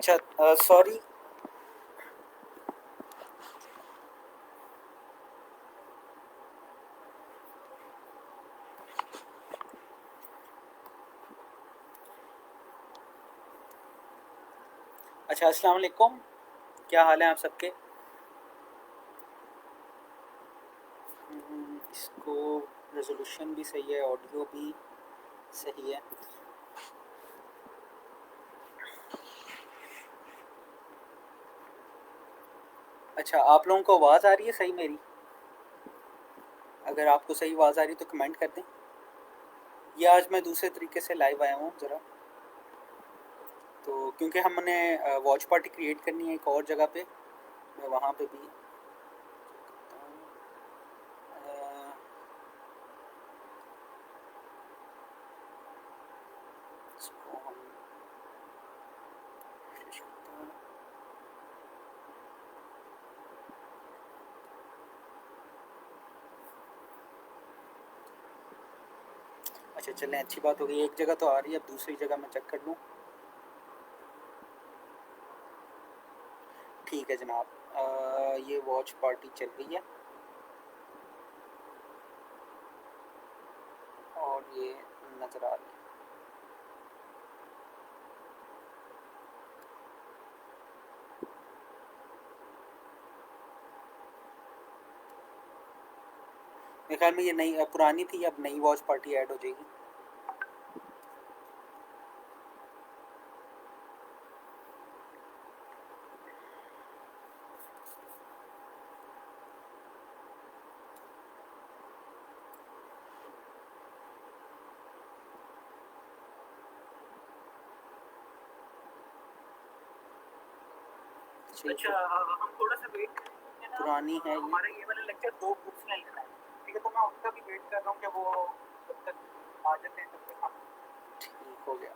अच्छा, सॉरी। अच्छा, अस्सलाम वालेकुम। क्या हाल है आप सबके? इसको रेजोल्यूशन भी सही है, ऑडियो भी सही है। अच्छा, आप लोगों को आवाज़ आ रही है सही मेरी? अगर आपको सही आवाज़ आ रही है तो कमेंट कर दें। ये आज मैं दूसरे तरीके से लाइव आया हूँ ज़रा। तो क्योंकि हमने वॉच पार्टी क्रिएट करनी है एक और जगह पे, मैं वहाँ पे भी अ, इसको हम कोशिश करते हैं। अच्छा चलें, अच्छी बात हो गई, एक जगह तो आ रही है, अब दूसरी जगह मैं चेक कर लूँ। ठीक है जनाब। ये वॉच पार्टी चल रही है और ये नज़र आ रही है। मेरे ख्याल में ये नई पुरानी थी, अब नई वॉच पार्टी ऐड हो जाएगी। अच्छा, हम थोड़ा सा वेट करेंगे ना। पुरानी है ये। हमारा ये वाला लेक्चर 2 ग्रुप्स में लेना है, ठीक है? तो मैं उनका भी वेट कर रहा हूँ कि वो जब तक आ जाते हैं तब तक हम। ठीक हो गया।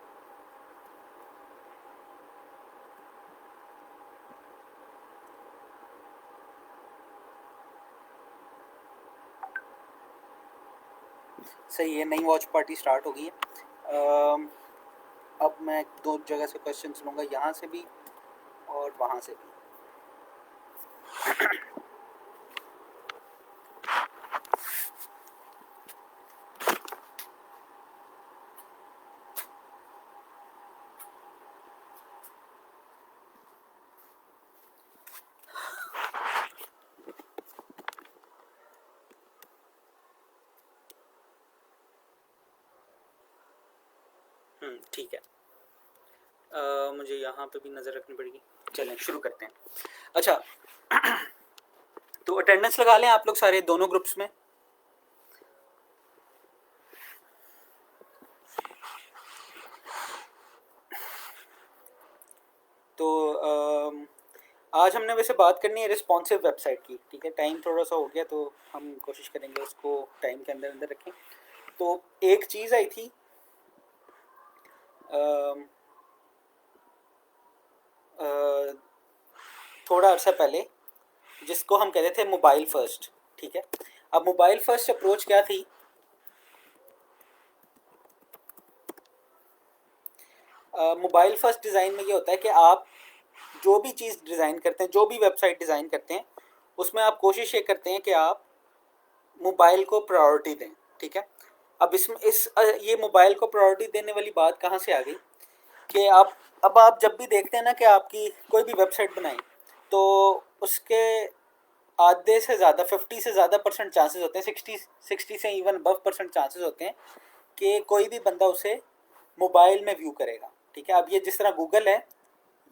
सही है, नई वॉच पार्टी स्टार्ट हो गई है। अब मैं दो जगह से क्वेश्चन लूँगा, यहाँ से भी और वहाँ से भी। ठीक है। मुझे यहाँ पे भी नज़र रखनी पड़ेगी। चलें शुरू करते हैं। अच्छा, तो अटेंडेंस लगा लें आप लोग सारे दोनों ग्रुप्स में। तो आज हमने वैसे बात करनी है रिस्पॉन्सिव वेबसाइट की, ठीक है? टाइम थोड़ा सा हो गया तो हम कोशिश करेंगे उसको टाइम के अंदर अंदर रखें। तो एक चीज़ आई थी अम, अ, थोड़ा अरसा पहले, जिसको हम कहते थे मोबाइल फर्स्ट, ठीक है? अब मोबाइल फर्स्ट अप्रोच क्या थी? मोबाइल फर्स्ट डिज़ाइन में ये होता है कि आप जो भी चीज़ डिज़ाइन करते हैं, जो भी वेबसाइट डिज़ाइन करते हैं, उसमें आप कोशिश ये करते हैं कि आप मोबाइल को प्रायोरिटी दें, ठीक है? अब इसमें ये मोबाइल को प्रायोरिटी देने वाली बात कहाँ से आ गई कि आप जब भी देखते हैं ना कि आपकी कोई भी वेबसाइट बनाई, तो उसके आधे से ज़्यादा 50 से ज़्यादा परसेंट चांसेस होते हैं, 60 से इवन अबव परसेंट चांसेस होते हैं कि कोई भी बंदा उसे मोबाइल में व्यू करेगा, ठीक है? अब ये जिस तरह गूगल है,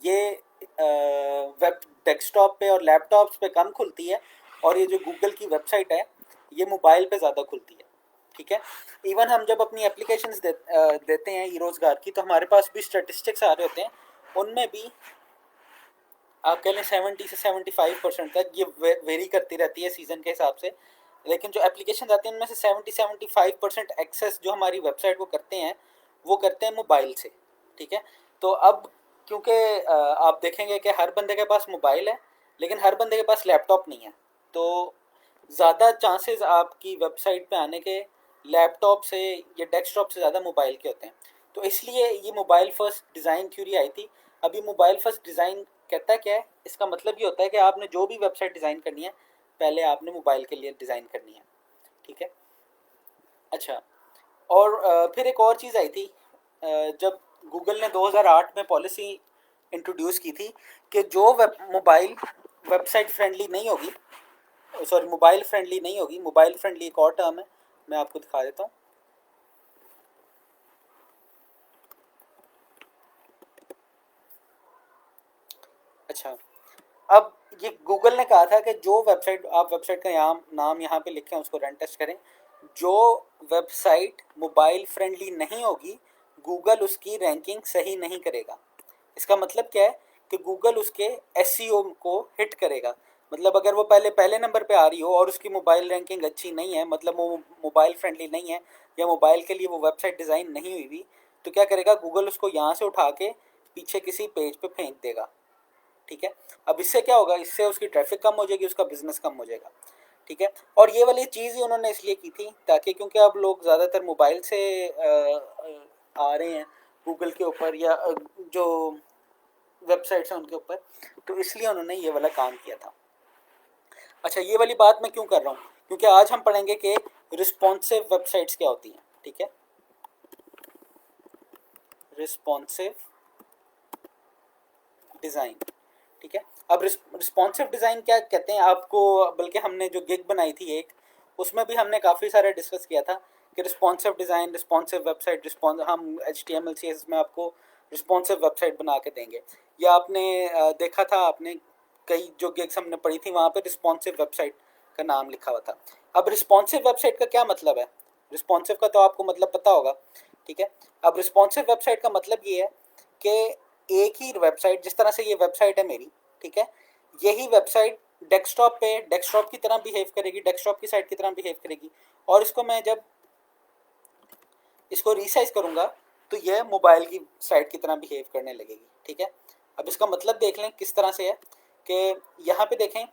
ये वेब डेस्कटॉप पे और लैपटॉप्स पे कम खुलती है, और ये जो गूगल की वेबसाइट है ये मोबाइल पे ज़्यादा खुलती है, ठीक है? इवन हम जब अपनी एप्लीकेशंस देते हैं ई रोज़गार की, तो हमारे पास भी स्टेटिस्टिक्स आ रहे होते हैं, उनमें भी आप कह लें 70 से 75% तक ये वेरी करती रहती है सीज़न के हिसाब से। लेकिन जो एप्लीकेशन आती हैं उनमें से 70-75% एक्सेस जो हमारी वेबसाइट को करते हैं, वो करते हैं मोबाइल से, ठीक है? तो अब क्योंकि आप देखेंगे कि हर बंदे के पास मोबाइल है, लेकिन हर बंदे के पास लैपटॉप नहीं है, तो ज़्यादा चांसेस आपकी वेबसाइट पे आने के लैपटॉप से या डेस्कटॉप से ज़्यादा मोबाइल के होते हैं। तो इसलिए ये मोबाइल फर्स्ट डिज़ाइन थ्योरी आई थी। अभी मोबाइल फर्स्ट डिज़ाइन कहता है क्या है, इसका मतलब ये होता है कि आपने जो भी वेबसाइट डिज़ाइन करनी है पहले आपने मोबाइल के लिए डिज़ाइन करनी है, ठीक है। अच्छा, और फिर एक और चीज़ आई थी, जब गूगल ने 2008 में पॉलिसी इंट्रोड्यूस की थी कि जो मोबाइल वेबसाइट फ्रेंडली नहीं होगी, सॉरी मोबाइल फ्रेंडली नहीं होगी, मोबाइल फ्रेंडली एक और टर्म है, मैं आपको दिखा देता हूँ। अच्छा, अब ये गूगल ने कहा था कि जो वेबसाइट, आप वेबसाइट का नाम यहाँ पे लिखें, उसको रन टेस्ट करें, जो वेबसाइट मोबाइल फ्रेंडली नहीं होगी गूगल उसकी रैंकिंग सही नहीं करेगा। इसका मतलब क्या है कि गूगल उसके एसईओ को हिट करेगा। मतलब अगर वो पहले पहले नंबर पे आ रही हो और उसकी मोबाइल रैंकिंग अच्छी नहीं है, मतलब वो मोबाइल फ्रेंडली नहीं है या मोबाइल के लिए वो वेबसाइट डिज़ाइन नहीं हुई हुई, तो क्या करेगा गूगल उसको यहाँ से उठा के पीछे किसी पेज पे फेंक देगा, ठीक है। अब इससे क्या होगा, इससे उसकी ट्रैफिक कम हो जाएगी, उसका बिजनेस कम हो जाएगा, ठीक है। और ये वाली चीज़ ही उन्होंने इसलिए की थी ताकि, क्योंकि अब लोग ज़्यादातर मोबाइल से आ रहे हैं गूगल के ऊपर या जो वेबसाइट्स हैं उनके ऊपर, तो इसलिए उन्होंने ये वाला काम किया था। अच्छा, ये वाली बात मैं क्यों कर रहा हूँ, क्योंकि आज हम पढ़ेंगे कि रिस्पॉन्सिव वेबसाइट्स क्या होती हैं, ठीक है। रिस्पॉन्सिव डिज़ाइन, ठीक है। अब रिस्पॉन्सिव डिज़ाइन क्या कहते हैं आपको, बल्कि हमने जो गिग बनाई थी एक, उसमें भी हमने काफ़ी सारा डिस्कस किया था कि रिस्पॉन्सिव डिज़ाइन, रिस्पॉन्सिव वेबसाइट, हम HTML CSS में आपको रिस्पॉन्सिव वेबसाइट बना के देंगे। या आपने देखा था, आपने कई जो गिग्स हमने पढ़ी थी वहाँ पे रिस्पॉन्सिव वेबसाइट का नाम लिखा हुआ था। अब रिस्पॉन्सिव वेबसाइट का क्या मतलब है, रिस्पॉन्सिव का तो आपको मतलब पता होगा, ठीक है। अब रिस्पॉन्सिव वेबसाइट का मतलब ये है कि एक ही वेबसाइट, जिस तरह से ये वेबसाइट है मेरी, ठीक है, यही वेबसाइट डेस्कटॉप पे डेस्कटॉप की तरह बिहेव करेगी, डेस्कटॉप की साइट की तरह बिहेव करेगी, और इसको मैं जब इसको रीसाइज करूंगा तो यह मोबाइल की साइट की तरह बिहेव करने लगेगी, ठीक है। अब इसका मतलब देख लें किस तरह से है कि यहाँ पे देखें,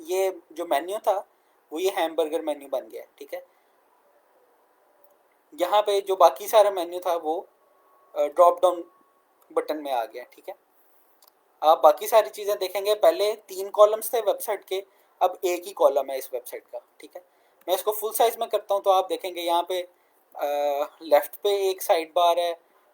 ये जो मेन्यू था वो ये हैमबर्गर मेन्यू बन गया, ठीक है। यहाँ पे जो बाकी सारा मेन्यू था वो ड्रॉप डाउन बटन में आ गया, ठीक है। आप बाकी सारी चीज़ें देखेंगे, पहले 3 कॉलम्स थे वेबसाइट के, अब एक ही कॉलम है इस वेबसाइट का, ठीक है। मैं इसको फुल साइज में करता हूँ तो आप देखेंगे यहाँ पे लेफ्ट पे एक साइड बार है,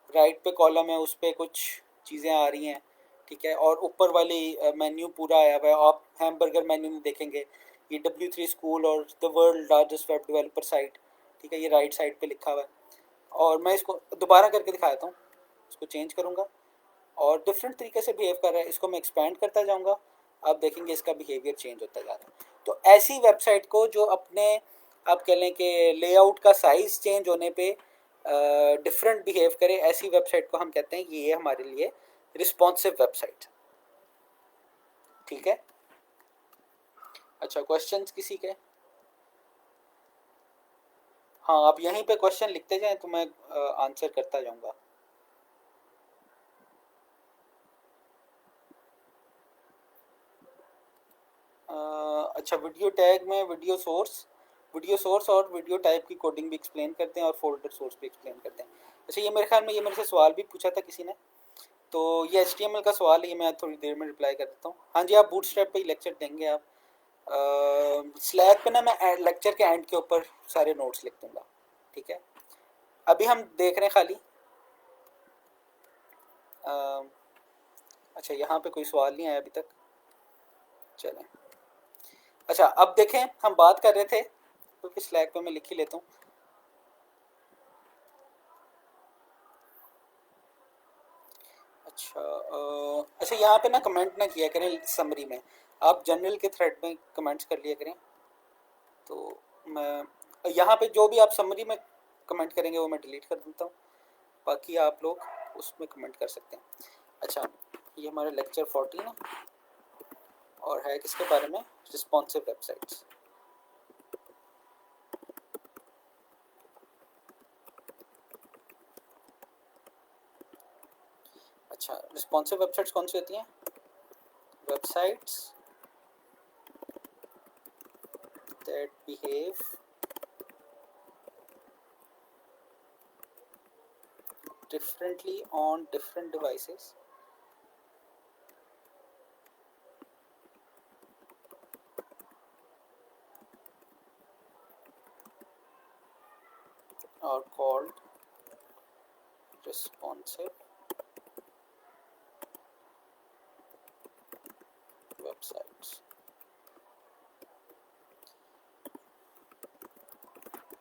राइट पे कॉलम है, उस पर कुछ चीज़ें आ रही हैं, ठीक है। और ऊपर वाली मेन्यू पूरा आया हुआ है। आप हैमबर्गर मेन्यू में देखेंगे ये W3 स्कूल और the world largest web developer site, ठीक है, ये राइट साइड पे लिखा हुआ है। और मैं इसको दोबारा करके दिखा देता हूँ, इसको चेंज करूँगा और डिफरेंट तरीके से बिहेव कर रहा है, इसको मैं एक्सपेंड करता जाऊंगा, आप देखेंगे इसका बिहेवियर चेंज होता जाता है। तो ऐसी वेबसाइट को जो अपने, आप कह लें कि लेआउट का साइज चेंज होने पे डिफरेंट बिहेव करे, ऐसी वेबसाइट को हम कहते हैं ये हमारे लिए रिस्पॉन्सिव वेबसाइट, ठीक है। अच्छा, क्वेश्चंस किसी के? हाँ, आप यहीं पे क्वेश्चन लिखते जाएं तो मैं आंसर करता जाऊंगा। अच्छा, वीडियो टैग में वीडियो सोर्स और वीडियो टाइप की कोडिंग भी एक्सप्लेन करते हैं और फोल्डर सोर्स भी एक्सप्लेन करते हैं। अच्छा, ये मेरे ख्याल में ये मेरे से सवाल भी पूछा था किसी ने, तो ये HTML का सवाल है, ये मैं थोड़ी देर में रिप्लाई कर देता हूँ। हाँ जी, आप बूटस्ट्रैप पे ही लेक्चर देंगे आप? स्लैक पे ना मैं लेक्चर के एंड के ऊपर सारे नोट्स लिख दूंगा, ठीक है। अभी हम देख रहे हैं खाली, अ, अच्छा यहाँ पे कोई सवाल नहीं आया अभी तक, चलें। अच्छा, अब देखें, हम बात कर रहे थे, क्योंकि स्लैक पे मैं लिख ही लेता हूँ। अच्छा, अच्छा यहाँ पे ना कमेंट ना किया करें समरी में, आप जनरल के थ्रेड में कमेंट्स कर लिया करें। तो मैं यहाँ पे जो भी आप समरी में कमेंट करेंगे वो मैं डिलीट कर देता हूँ, बाकी आप लोग उसमें कमेंट कर सकते हैं। अच्छा, ये हमारा लेक्चर 14 है और है किसके बारे में, रिस्पॉन्सिव वेबसाइट्स। अच्छा, रिस्पॉन्सिव वेबसाइट्स कौन सी होती हैं? Websites that behave differently on different devices are called responsive websites.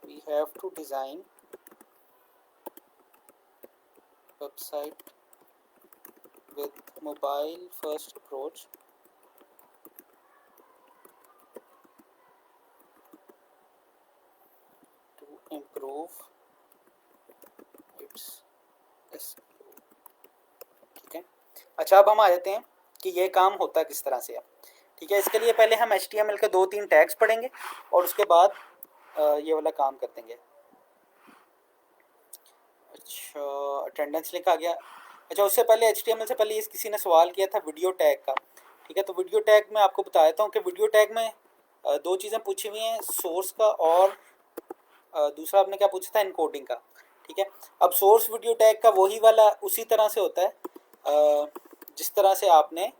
We have to design website with mobile first approach to improve its SEO. ठीक है। अच्छा, अब हम आ जाते हैं कि ये काम होता किस तरह से है। ठीक है, इसके लिए पहले हम HTML के 2-3 टैग्स पढ़ेंगे और उसके बाद ये वाला काम कर देंगे। अच्छा, अटेंडेंस लिखा गया। अच्छा, उससे पहले HTML से पहले किसी ने सवाल किया था वीडियो टैग का। ठीक है, तो वीडियो टैग में आपको बता देता हूँ कि वीडियो टैग में दो चीज़ें पूछी हुई हैं, सोर्स का और दूसरा आपने क्या पूछा था, इनकोडिंग का। ठीक है, अब सोर्स वीडियो टैग का वही वाला उसी तरह से होता है जिस तरह से आपने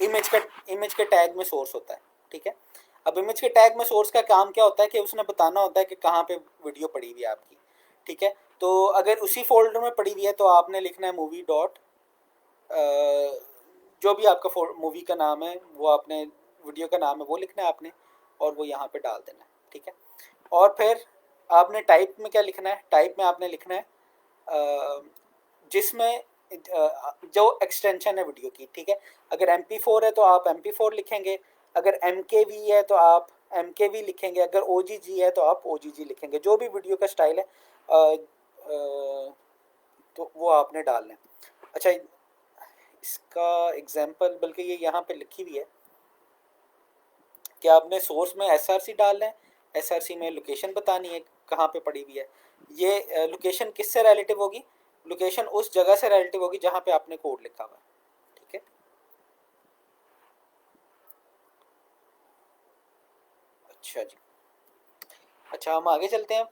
इमेज के टैग में सोर्स होता है। ठीक है, अब इमेज के टैग में सोर्स का काम क्या होता है कि उसने बताना होता है कि कहाँ पे वीडियो पड़ी हुई है आपकी। ठीक है, तो अगर उसी फोल्डर में पड़ी हुई है तो आपने लिखना है मूवी डॉट जो भी आपका मूवी का नाम है वो आपने, वीडियो का नाम है वो लिखना है आपने, और वो यहाँ पे डाल देना है। ठीक है, और फिर आपने टाइप में क्या लिखना है, टाइप में आपने लिखना है जिसमें जो एक्सटेंशन है वीडियो की। ठीक है, अगर MP4 है तो आप MP4 लिखेंगे, अगर MKV है तो आप MKV लिखेंगे, अगर OGG है तो आप OGG लिखेंगे, जो भी वीडियो का स्टाइल है तो वो आपने डालना है। अच्छा, इसका एग्जांपल बल्कि ये यहाँ पे लिखी हुई है कि आपने सोर्स में SRC डालना है, SRC में लोकेशन बतानी है कहाँ पे पड़ी हुई है। ये लोकेशन किससे रिलेटिव होगी, लोकेशन उस जगह से रिलेटिव होगी जहाँ पे आपने कोड लिखा हुआ है। ठीक है, अच्छा जी। अच्छा, हम आगे चलते हैं।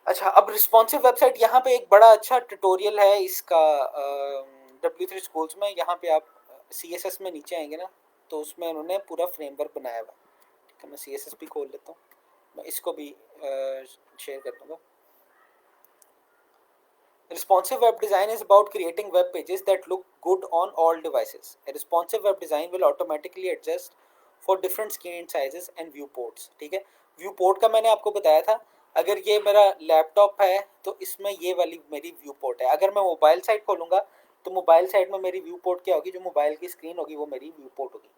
अच्छा, अब रिस्पॉन्सिव वेबसाइट, यहाँ पे एक बड़ा अच्छा ट्यूटोरियल है इसका W3 स्कूल्स में। यहाँ पे आप CSS में नीचे आएंगे ना, तो उसमें उन्होंने पूरा फ्रेमवर्क बनाया हुआ। ठीक है, मैं CSS भी खोल लेता हूँ, मैं इसको भी शेयर कर दूँगा। Responsive web design is about creating web pages that look good on all devices. A responsive web design will automatically adjust for different screen sizes and viewports. ठीक है, viewport का मैंने आपको बताया था, अगर ये मेरा लैपटॉप है तो इसमें ये वाली मेरी viewport है। अगर मैं मोबाइल साइट खोलूँगा तो मोबाइल साइट में मेरी viewport क्या होगी, जो मोबाइल की स्क्रीन होगी वो मेरी viewport होगी।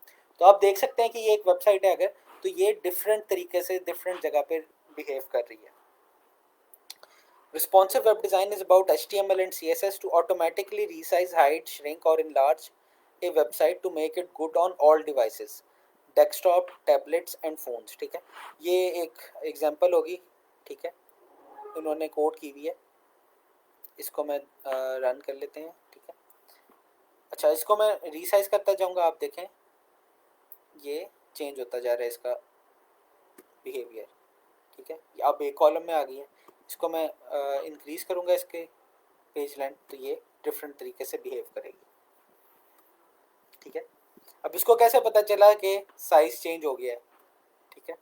तो आप देख सकते हैं कि ये एक वेबसाइट है अगर, तो ये डिफरेंट तरीके से डिफरेंट जगह पे बिहेव कर रही है। Responsive web design is about HTML and CSS to automatically resize, hide, shrink or enlarge a website to make it good on all devices, desktop, tablets and phones. ठीक है, ये एक एग्जांपल होगी। ठीक है, उन्होंने कोड की हुई है, इसको मैं रन कर लेते हैं। ठीक है, अच्छा, इसको मैं रीसाइज करता जाऊंगा, आप देखें ये चेंज होता जा रहा है इसका बिहेवियर। ठीक है, अब एक कॉलम में आ गई है, इसको मैं इंक्रीज करूंगा इसके पेज लेंथ, तो ये डिफरेंट तरीके से बिहेव करेगी। ठीक है, अब इसको कैसे पता चला कि साइज चेंज हो गया है। ठीक है,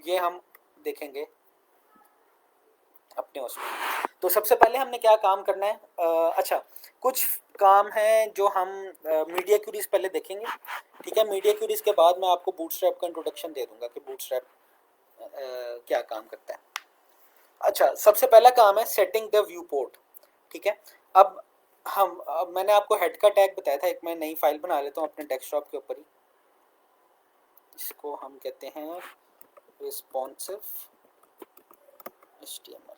ये हम देखेंगे अपने उसमें। तो सबसे पहले हमने क्या काम करना है, अच्छा, कुछ काम है जो हम मीडिया क्यूरीज पहले देखेंगे। ठीक है, मीडिया क्यूरीज के बाद मैं आपको बूटस्ट्रैप का इंट्रोडक्शन दे दूंगा कि बूटस्ट्रैप क्या काम करता है। अच्छा, सबसे पहला काम है सेटिंग द व्यू पोर्ट। ठीक है, अब मैंने आपको हेड का टैग बताया था, एक मैं नई फाइल बना लेता हूँ अपने डेस्कटॉप के ऊपर ही, इसको हम कहते हैं रिस्पॉन्सिव HTML।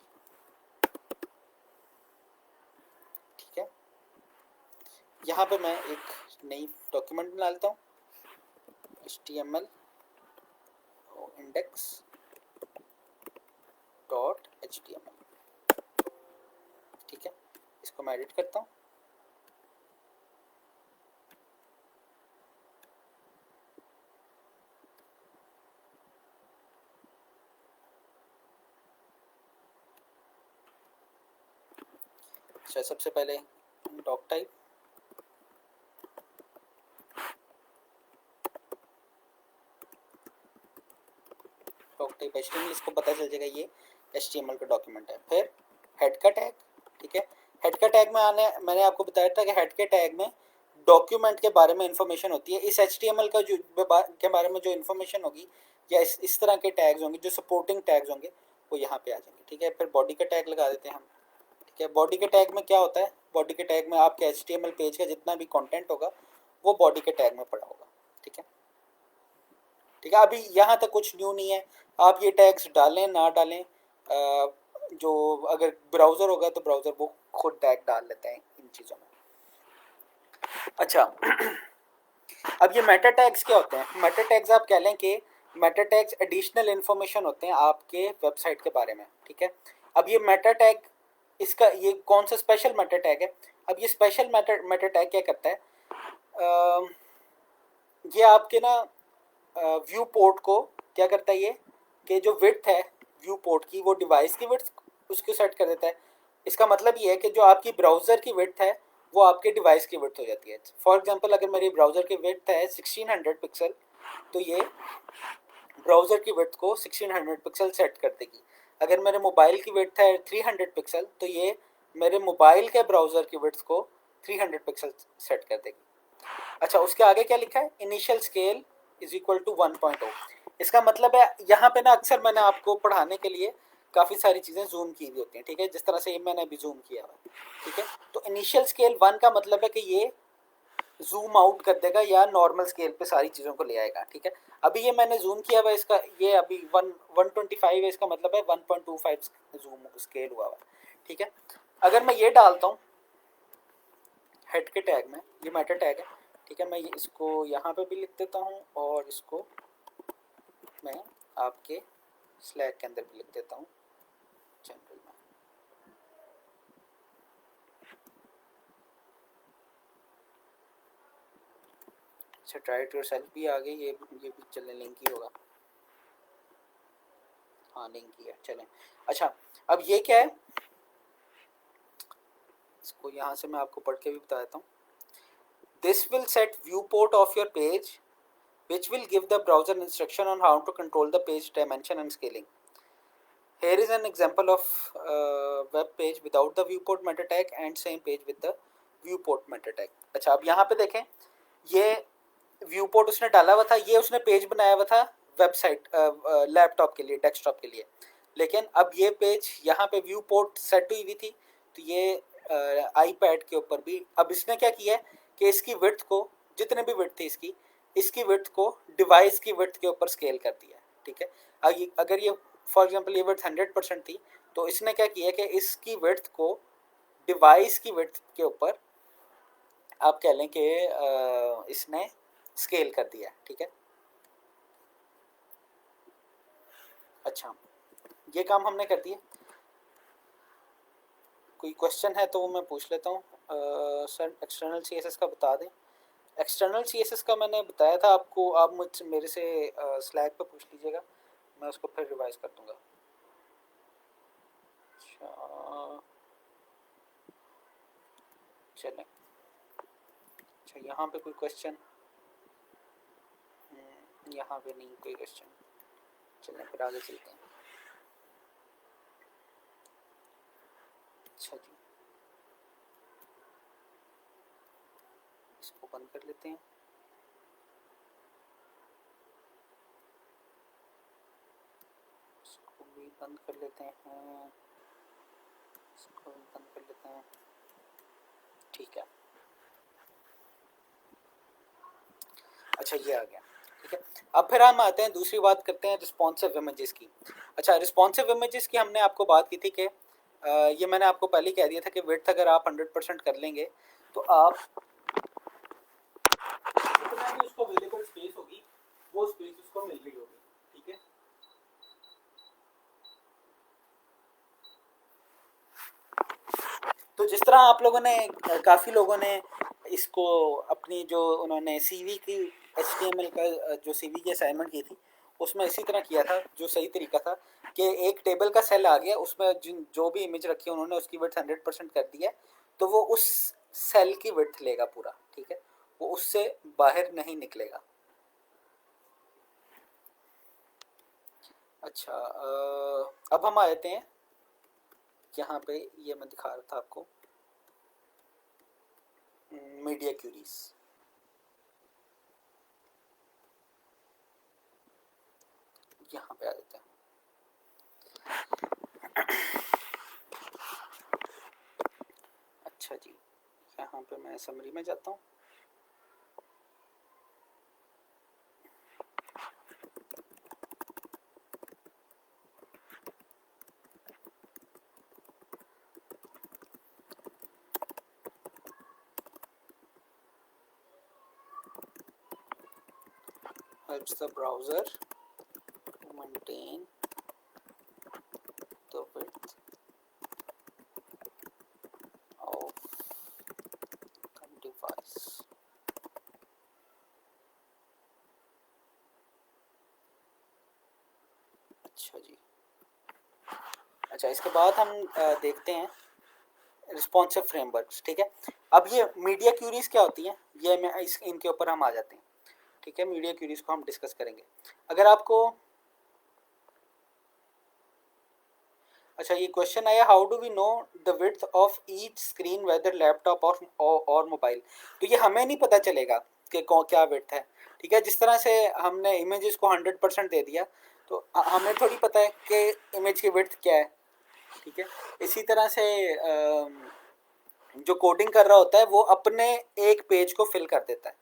ठीक है, यहाँ पे मैं एक नई डॉक्यूमेंट बना लेता हूँ, HTML index डॉट HTML। ठीक है, इसको मैं एडिट करता हूँ। अच्छा, सबसे पहले डॉक टाइप, टाइप HTML, इसको पता चल जाएगा ये HTML का डॉक्यूमेंट है। फिर हेड का टैग, ठीक है। हेड का टैग में मैंने आपको बताया था कि हेड के टैग में डॉक्यूमेंट के बारे में इंफॉर्मेशन होती है। इस HTML का के बारे में जो इन्फॉर्मेशन होगी या इस तरह के टैग्स होंगे, जो सपोर्टिंग टैग्स होंगे, वो यहाँ पे आ जाएंगे, ठीक है। फिर बॉडी का टैग लगा देते हैं हम, ठीक है। बॉडी के टैग में क्या होता है, बॉडी के टैग में आपके HTML पेज का जितना भी कंटेंट होगा वो बॉडी के टैग में पड़ा होगा, ठीक है। ठीक है, अभी यहाँ तक कुछ न्यू नहीं है, आप ये टैग्स डालें ना डालें, जो अगर ब्राउज़र होगा तो ब्राउज़र वो खुद टैग डाल लेते हैं इन चीज़ों में। अच्छा अब ये मेटा टैग्स क्या होते हैं? मेटा टैग्स आप कह लें कि मेटा टैग्स एडिशनल इन्फॉर्मेशन होते हैं आपके वेबसाइट के बारे में, ठीक है। अब ये मेटा टैग, इसका ये कौन सा स्पेशल मेटा टैग है? अब ये स्पेशल मेटा टैग क्या करता है, ये आपके ना व्यू पोर्ट को क्या करता है, ये कि जो विड्थ है व्यू पोर्ट की, वो डिवाइस की विड्थ उसको सेट कर देता है। इसका मतलब ये है कि जो आपकी ब्राउज़र की विड्थ है वो आपके डिवाइस की विड्थ हो जाती है। फॉर एग्जांपल अगर मेरी ब्राउज़र की विड्थ है 1600 पिक्सल, तो ये ब्राउज़र की विड्थ को 1600 पिक्सल सेट कर देगी। अगर मेरे मोबाइल की विड्थ है 300 पिक्सल, तो ये मेरे मोबाइल के ब्राउज़र की विड्थ को 300 पिक्सल सेट कर देगी। अच्छा, उसके आगे क्या लिखा है, initial scale is equal to 1.0। इसका मतलब है यहाँ पे ना अक्सर मैंने आपको पढ़ाने के लिए काफ़ी सारी चीज़ें जूम की हुई होती हैं, ठीक है, जिस तरह से ये मैंने अभी जूम किया हुआ है, ठीक है। तो इनिशियल स्केल 1 का मतलब है कि ये जूम आउट कर देगा या नॉर्मल स्केल पे सारी चीज़ों को ले आएगा, ठीक है। अभी ये मैंने जूम किया हुआ, इसका ये अभी 125 है, इसका मतलब है 1.25 जूम स्केल हुआ हुआ, ठीक है। अगर मैं ये डालता हूँ हेड के टैग में, ये मेटा टैग है, ठीक है, मैं इसको यहाँ पे भी लिख देता हूँ और इसको मैं आपके स्लैक के अंदर भी लिख देता हूँ जनरल में। अच्छा, ट्राई टू योरसेल्फ भी आ गई, ये भी चलें, लिंक ही होगा, हाँ लिंक ही है, चलें। अच्छा अब ये क्या है, इसको यहाँ से मैं आपको पढ़ के भी बता देता हूँ। This will set view port of your page which will give the browser instruction on how to control the page dimension and scaling. Here is an example of web page without the viewport meta tag and same page with the viewport meta tag. अच्छा अब यहाँ पे देखें, ये viewport उसने डाला हुआ था, ये उसने पेज बनाया हुआ था वेबसाइट लैपटॉप के लिए, डेस्कटॉप के लिए, लेकिन अब ये पेज यहाँ पे viewport सेट हुई हुई थी, तो ये आईपैड के ऊपर भी अब इसने क्या किया है कि इसकी विड्थ को, जितने भी विड्थ थी इसकी विड्थ को डिवाइस की विड्थ के ऊपर स्केल कर दिया, ठीक है। अगर ये फॉर एग्जांपल ये विड्थ 100% थी, तो इसने क्या किया कि इसकी विड्थ को डिवाइस की विड्थ के ऊपर आप कह लें कि इसने स्केल कर दिया, ठीक है। अच्छा ये काम हमने कर दिया। कोई क्वेश्चन है तो वो मैं पूछ लेता हूँ। सर एक्सटर्नल CSS का बता दें। एक्सटर्नल CSS का मैंने बताया था आपको, आप मुझसे मेरे से स्लैक पे पूछ लीजिएगा, मैं उसको फिर रिवाइज कर दूंगा। अच्छा चलें, अच्छा यहाँ पे कोई क्वेश्चन, यहाँ पे नहीं कोई क्वेश्चन, चलें फिर आगे चलते हैं। अच्छा जी, इसको बंद कर लेते हैं। इसको भी बंद कर लेते हैं, इसको भी बंद कर लेते हैं, ठीक है। अच्छा ये आ गया, ठीक है। अब फिर हम आते हैं, दूसरी बात करते हैं रिस्पॉन्सिव इमेजेस की। अच्छा रिस्पॉन्सिव इमेजेस की हमने आपको बात की थी कि ये मैंने आपको पहले कह दिया था कि विड्थ अगर आप 100% कर लेंगे तो आप जितना भी उसको अवेलेबल स्पेस होगी वो स्पेस उसको मिल रही होगी, ठीक है। तो जिस तरह आप लोगों ने, काफ़ी लोगों ने इसको अपनी जो उन्होंने CV की HTML का जो CV की असाइनमेंट की थी उसमें इसी तरह किया था, जो सही तरीका था कि एक टेबल का सेल आ गया, उसमें जिन जो भी इमेज रखी है उन्होंने उसकी विड्थ 100% कर दिया, तो वो उस सेल की विड्थ लेगा पूरा, ठीक है, वो उससे बाहर नहीं निकलेगा। अच्छा, अब हम आ जाते हैं यहाँ पे, ये मैं दिखा रहा था आपको, मीडिया क्यूरीज। यहाँ पे आ जाते हैं। अच्छा जी, यहाँ पे मैं समरी में जाता हूँ। helps the browser to maintain the width of the device। अच्छा जी, अच्छा इसके बाद हम देखते हैं रिस्पॉन्सिव फ्रेमवर्क्स। ठीक है, अब ये मीडिया क्यूरीज क्या होती हैं, ये मैं इनके ऊपर हम आ जाते हैं। ठीक है, मीडिया क्यूरीज को हम डिस्कस करेंगे। अगर आपको, अच्छा ये क्वेश्चन आया, how do we know the width of each screen whether laptop और मोबाइल। तो ये हमें नहीं पता चलेगा कि क्या विड्थ है। ठीक है, जिस तरह से हमने इमेजेस को 100% दे दिया, तो हमें थोड़ी पता है कि इमेज की विड्थ क्या है। ठीक है, इसी तरह से जो कोडिंग कर रहा होता है वो अपने एक पेज को फिल कर देता है।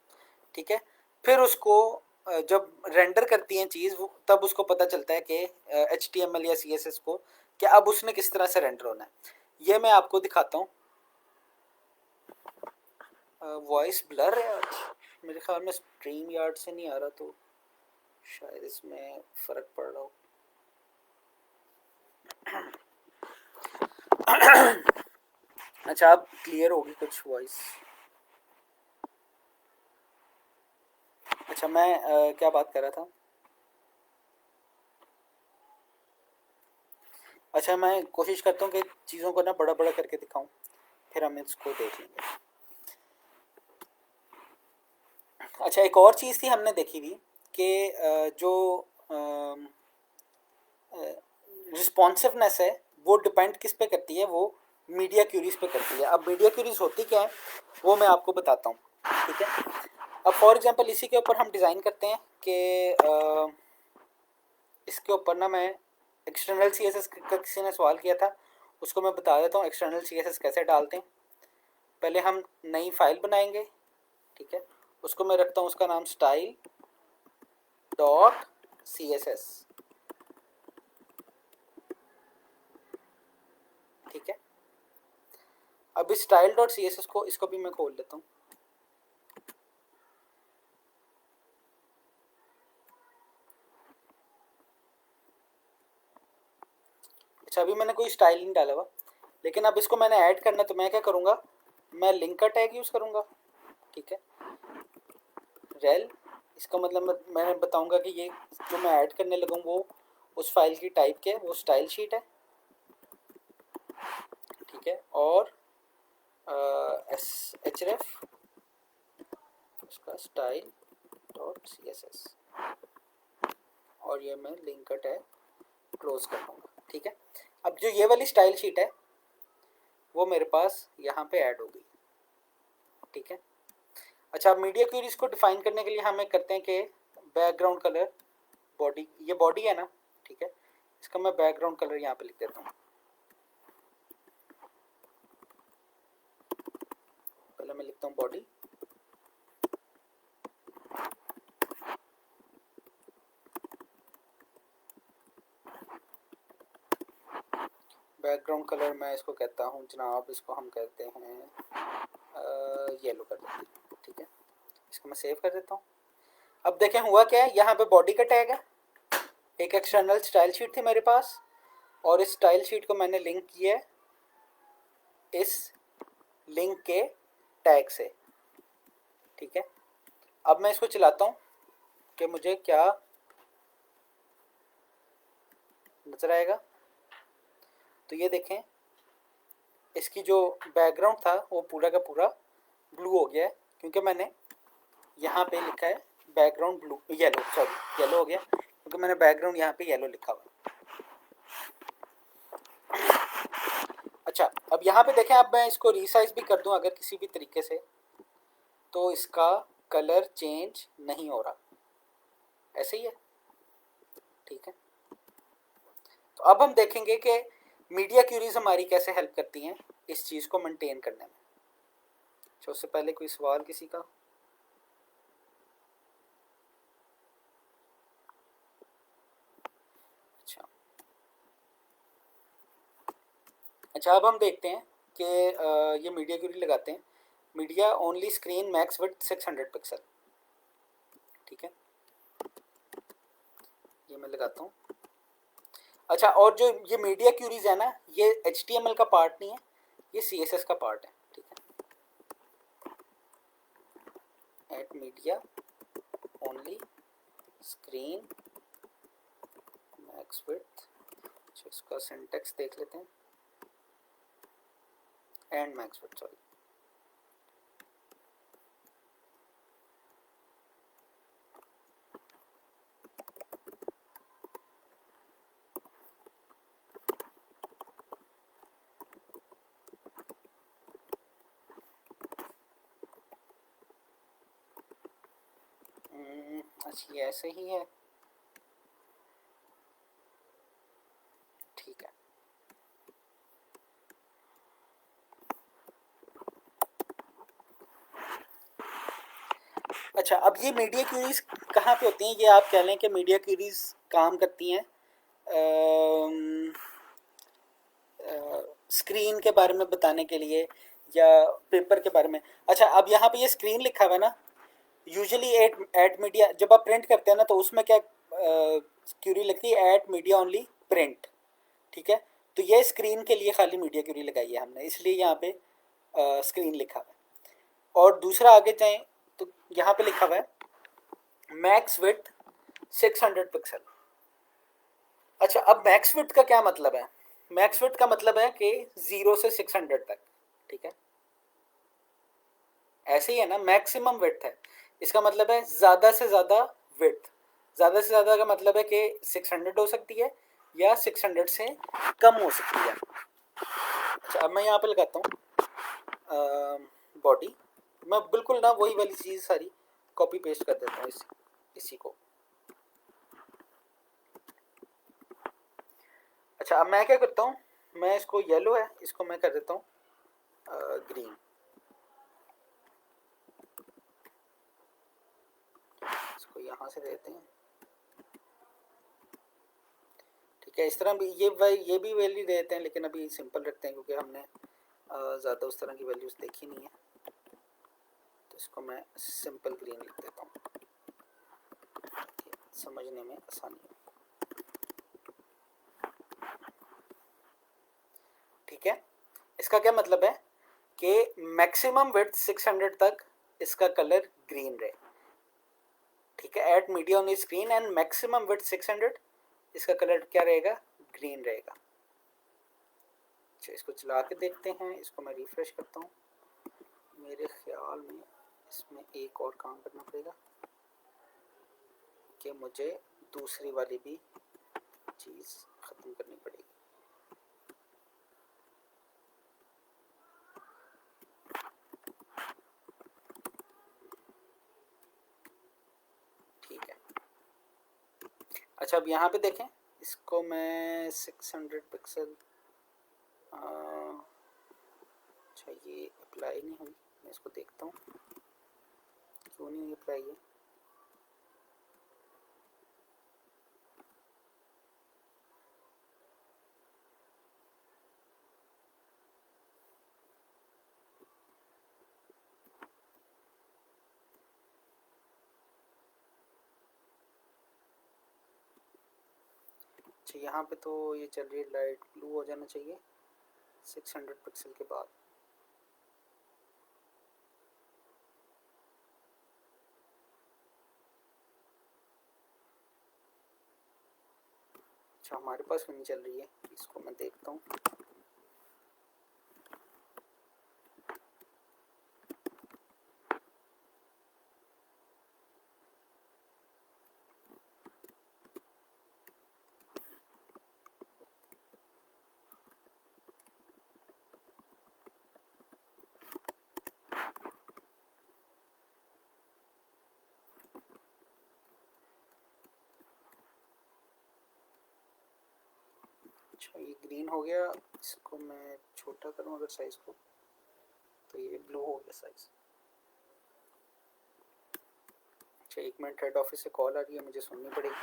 ठीक है, फिर उसको जब रेंडर करती है चीज़, तब उसको पता चलता है कि HTML या CSS को कि अब उसने किस तरह से रेंडर होना है। ये मैं आपको दिखाता हूँ। वॉइस ब्लर है आज, मेरे ख्याल में स्ट्रीम यार्ड से नहीं आ रहा, तो शायद इसमें फ़र्क पड़ रहा हो। अच्छा, अब क्लियर होगी कुछ वॉइस। अच्छा, मैं क्या बात कर रहा था। अच्छा, मैं कोशिश करता हूँ कि चीज़ों को ना बड़ा बड़ा करके दिखाऊं, फिर हम इसको देख लेंगे। अच्छा, एक और चीज़ थी हमने देखी हुई कि जो रिस्पॉन्सिवनेस है वो डिपेंड किस पे करती है, वो मीडिया क्यूरीज पे करती है। अब मीडिया क्यूरीज होती क्या है वो मैं आपको बताता हूँ। ठीक है, अब फॉर एग्जांपल इसी के ऊपर हम डिज़ाइन करते हैं कि इसके ऊपर ना मैं एक्सटर्नल CSS का किसी ने सवाल किया था, उसको मैं बता देता हूँ एक्सटर्नल CSS कैसे डालते हैं। पहले हम नई फाइल बनाएंगे। ठीक है, उसको मैं रखता हूँ, उसका नाम स्टाइल डॉट CSS। ठीक है, अब इस स्टाइल डॉट CSS को, इसको भी मैं खोल लेता हूँ। अच्छा, अभी मैंने कोई स्टाइल नहीं डाला हुआ, लेकिन अब इसको मैंने ऐड करना है, तो मैं क्या करूँगा, मैं लिंक का टैग यूज़ करूँगा। ठीक है, रेल, इसका मतलब मैं बताऊँगा कि ये जो मैं ऐड करने लगा हूँ वो उस फाइल की टाइप के है, वो स्टाइल शीट है। ठीक है, और href उसका स्टाइल डॉट CSS, और ये मैं लिंक का टैग क्लोज कर दूँगा। ठीक है, अब जो ये वाली स्टाइल शीट है वो मेरे पास यहाँ पे ऐड हो गई। ठीक है, अच्छा, अब मीडिया क्यूरीज को डिफाइन करने के लिए हमें करते हैं कि बैकग्राउंड कलर बॉडी, ये बॉडी है ना। ठीक है, इसका मैं बैकग्राउंड कलर यहाँ पे लिख देता हूँ। पहले मैं लिखता हूँ बॉडी, बैकग्राउंड कलर मैं इसको कहता हूँ जनाब, इसको हम कहते हैं येलो कर देते हैं। ठीक है, इसको मैं सेव कर देता हूँ। अब देखें हुआ क्या है, यहाँ पे बॉडी का टैग है, एक एक्सटर्नल स्टाइल शीट थी मेरे पास, और इस स्टाइल शीट को मैंने लिंक किया है इस लिंक के टैग से। ठीक है, अब मैं इसको चलाता हूँ कि मुझे क्या नजर आएगा। तो ये देखें, इसकी जो बैकग्राउंड था वो पूरा का पूरा ब्लू हो गया है, क्योंकि मैंने यहाँ पे लिखा है background blue, yellow, sorry yellow हो गया, क्योंकि मैंने बैकग्राउंड यहाँ पे येलो लिखा हुआ है। अच्छा, अब यहाँ पे देखें, अब मैं इसको रीसाइज भी कर दूं अगर किसी भी तरीके से, तो इसका कलर चेंज नहीं हो रहा, ऐसे ही है। ठीक है, तो अब हम देखेंगे कि मीडिया क्यूरीज हमारी कैसे हेल्प करती हैं इस चीज़ को मेंटेन करने में। तो उससे पहले कोई सवाल किसी का? अच्छा अच्छा, अब हम देखते हैं कि ये मीडिया क्यूरी लगाते हैं, media only screen max with 600 pixel. ठीक है, ये मैं लगाता हूँ। अच्छा, और जो ये मीडिया क्यूरीज है ना, ये HTML का पार्ट नहीं है, ये CSS का पार्ट है। ठीक है, eight media only screen max with, इसका सिंटेक्स देख लेते हैं, एंड मैक्स विथ, सॉरी। अच्छा, ये ऐसे ही है। ठीक है, अच्छा, अब ये मीडिया क्यूरीज कहाँ पे होती हैं? ये आप कह लें कि मीडिया क्यूरीज काम करती हैं स्क्रीन के बारे में बताने के लिए या पेपर के बारे में। अच्छा, अब यहाँ पे ये स्क्रीन लिखा हुआ है ना, यूजुअली एट मीडिया जब आप प्रिंट करते हैं ना, तो उसमें क्या क्यूरी लगती है? Eight media only print. ठीक है, तो ये स्क्रीन के लिए खाली मीडिया क्यूरी लगाई है हमने, इसलिए यहाँ पे स्क्रीन लिखा हुआ है। और दूसरा आगे जाएं तो यहाँ पे लिखा हुआ है मैक्स विथ 600 पिक्सल। अच्छा, अब मैक्स विथ का क्या मतलब है? मैक्स विथ का मतलब है कि 0 से 600 तक। ठीक है, ऐसे ही है ना, मैक्सिमम विथ है, इसका मतलब है ज़्यादा से ज़्यादा विथ। ज़्यादा से ज़्यादा का मतलब है कि 600 हो सकती है या 600 से कम हो सकती है। अच्छा, अब मैं यहाँ पे लगाता हूँ बॉडी, मैं बिल्कुल ना वही वाली चीज़ सारी कॉपी पेस्ट कर देता हूँ इसी को। अच्छा, अब मैं क्या करता हूँ, मैं इसको येलो है, इसको मैं कर देता हूँ ग्रीन। इसको यहाँ से देते हैं। ठीक है, इस तरह भी ये भी वैल्यू देते हैं, लेकिन अभी सिंपल रखते हैं क्योंकि हमने ज़्यादा उस तरह की वैल्यूज़ देखी नहीं है, तो इसको मैं सिंपल ग्रीन लिख देता हूँ, समझने में आसानी है। ठीक है, इसका क्या मतलब है कि मैक्सिमम विड्थ 600 तक इसका कलर ग्रीन रहे। ठीक है, eight media on screen and maximum width 600, इसका कलर क्या रहेगा? ग्रीन रहेगा। अच्छा, इसको चला के देखते हैं, इसको मैं रिफ्रेश करता हूँ। मेरे ख्याल में इसमें एक और काम करना पड़ेगा कि मुझे दूसरी वाली भी चीज़ ख़त्म करनी पड़ेगी। ठीक है, अच्छा, अब यहाँ पे देखें, इसको मैं 600 पिक्सल, अच्छा ये अप्लाई नहीं हुई, मैं इसको देखता हूँ क्यों नहीं हुई अप्लाई है। अच्छा, यहाँ पे तो ये चल रही है, लाइट ब्लू हो जाना चाहिए 600 पिक्सल के बाद। अच्छा, हमारे पास भी नहीं चल रही है, इसको मैं देखता हूँ। अच्छा ये ग्रीन हो गया, इसको मैं छोटा करूं अगर साइज को, तो ये ब्लू हो गया साइज। अच्छा 1 मिनट, हेड ऑफिस से कॉल आ रही है, मुझे सुननी पड़ेगी।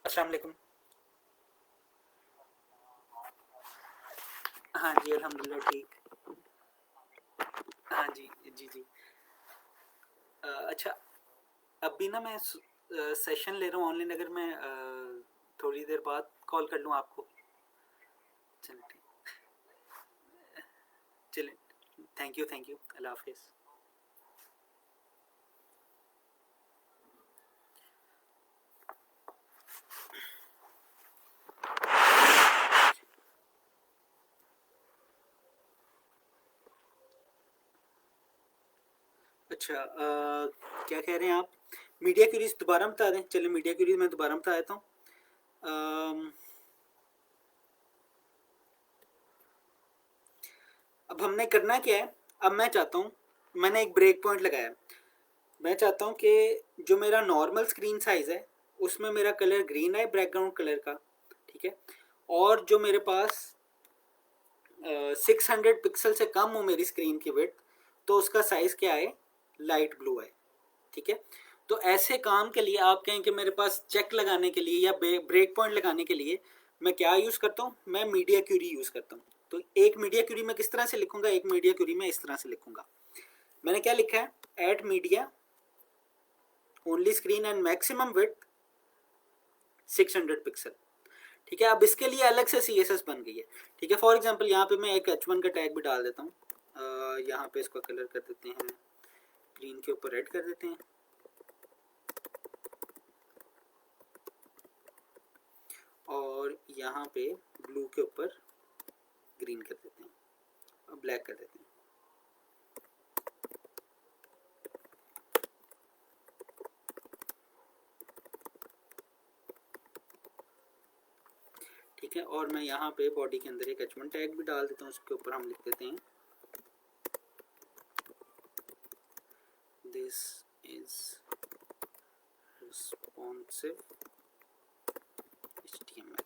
अस्सलाम वालेकुम। हाँ जी अल्हम्दुलिल्लाह ठीक। हाँ जी जी जी। अच्छा अभी ना मैं सेशन ले रहा हूँ ऑनलाइन, अगर मैं थोड़ी देर बाद कॉल कर लूँ आपको। चलिए ठीक, चलिए थैंक यू, अल्लाह हाफिज़। अच्छा क्या कह रहे हैं आप? मीडिया क्यूरीज दोबारा बता दें। चलिए मीडिया क्यूरीज मैं दोबारा बता देता हूँ। अब हमने करना क्या है, अब मैं चाहता हूँ, मैंने एक ब्रेक पॉइंट लगाया। मैं चाहता हूँ कि जो मेरा नॉर्मल स्क्रीन साइज़ है उसमें मेरा कलर ग्रीन है, बैकग्राउंड कलर का, ठीक है। और जो मेरे पास 600 पिक्सल से कम हो मेरी स्क्रीन की विड्थ, तो उसका साइज़ क्या है, लाइट ब्लू है, ठीक है। तो ऐसे काम के लिए आप कहें कि मेरे पास चेक लगाने के लिए या ब्रेक पॉइंट लगाने के लिए मैं क्या यूज़ करता हूँ, मैं मीडिया क्यूरी यूज़ करता हूँ। तो एक मीडिया क्यूरी मैं किस तरह से लिखूंगा, एक मीडिया क्यूरी मैं इस तरह से लिखूंगा। मैंने क्या लिखा है, eight media only screen and maximum width 600 pixel, ठीक है। अब इसके लिए अलग से सी एस एस बन गई है, ठीक है। फॉर एग्जाम्पल यहाँ पे मैं एक H1 का टैग भी डाल देता हूँ। यहाँ पे इसका कलर कर देते हैं ग्रीन के ऊपर रेड कर देते हैं, और यहाँ पे ब्लू के ऊपर ग्रीन कर देते हैं और ब्लैक कर देते हैं। ठीक है, और मैं यहाँ पे बॉडी के अंदर एक H1 टैग भी डाल देता हूँ, उसके ऊपर हम लिख देते हैं दिस इज रिस्पॉन्सिव HTML,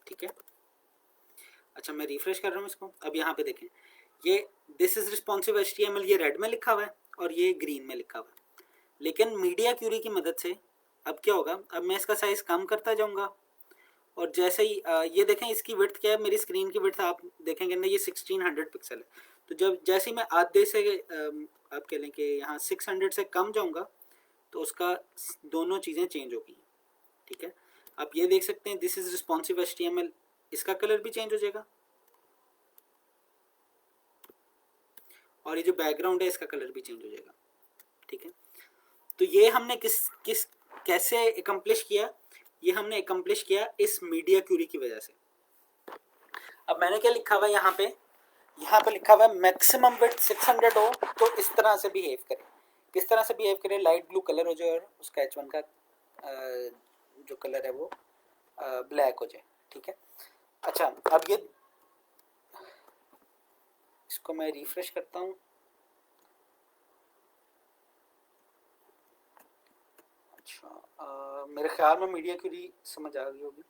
ठीक है। अच्छा मैं रिफ्रेश कर रहा हूँ इसको, अब यहाँ पे देखें, ये दिस इज रिस्पॉन्सिव HTML ये रेड में लिखा हुआ है और ये ग्रीन में लिखा हुआ है। लेकिन मीडिया क्यूरी की मदद से अब क्या होगा, अब मैं इसका साइज कम करता जाऊंगा, और जैसे ही ये देखें इसकी विड्थ क्या है, मेरी स्क्रीन की विड्थ आप देखेंगे ना, ये 1600 पिक्सल है। तो जब जैसे ही मैं आधे से आप कह लें कि यहाँ 600 से कम जाऊंगा, तो उसका दोनों चीज़ें चेंज होगी, ठीक है। आप ये देख सकते हैं दिस इज रिस्पॉन्सिव HTML, इसका कलर भी चेंज हो जाएगा, और ये जो बैकग्राउंड है इसका कलर भी चेंज हो जाएगा, ठीक है। तो ये हमने किस किस कैसे एकम्प्लिश किया, ये हमने एकम्प्लिश किया इस मीडिया क्यूरी की वजह से। अब मैंने क्या लिखा हुआ है यहाँ पे लिखा हुआ है मैक्सिमम विड्थ 600 हो तो इस तरह से बिहेव करे। किस तरह से बिहेव करे, लाइट ब्लू कलर हो जाए और उसका H1 का जो कलर है वो ब्लैक हो जाए, ठीक है। अच्छा अब ये इसको मैं रिफ्रेश करता हूँ। अच्छा मेरे ख्याल में मीडिया क्यूरी समझ आ गई होगी।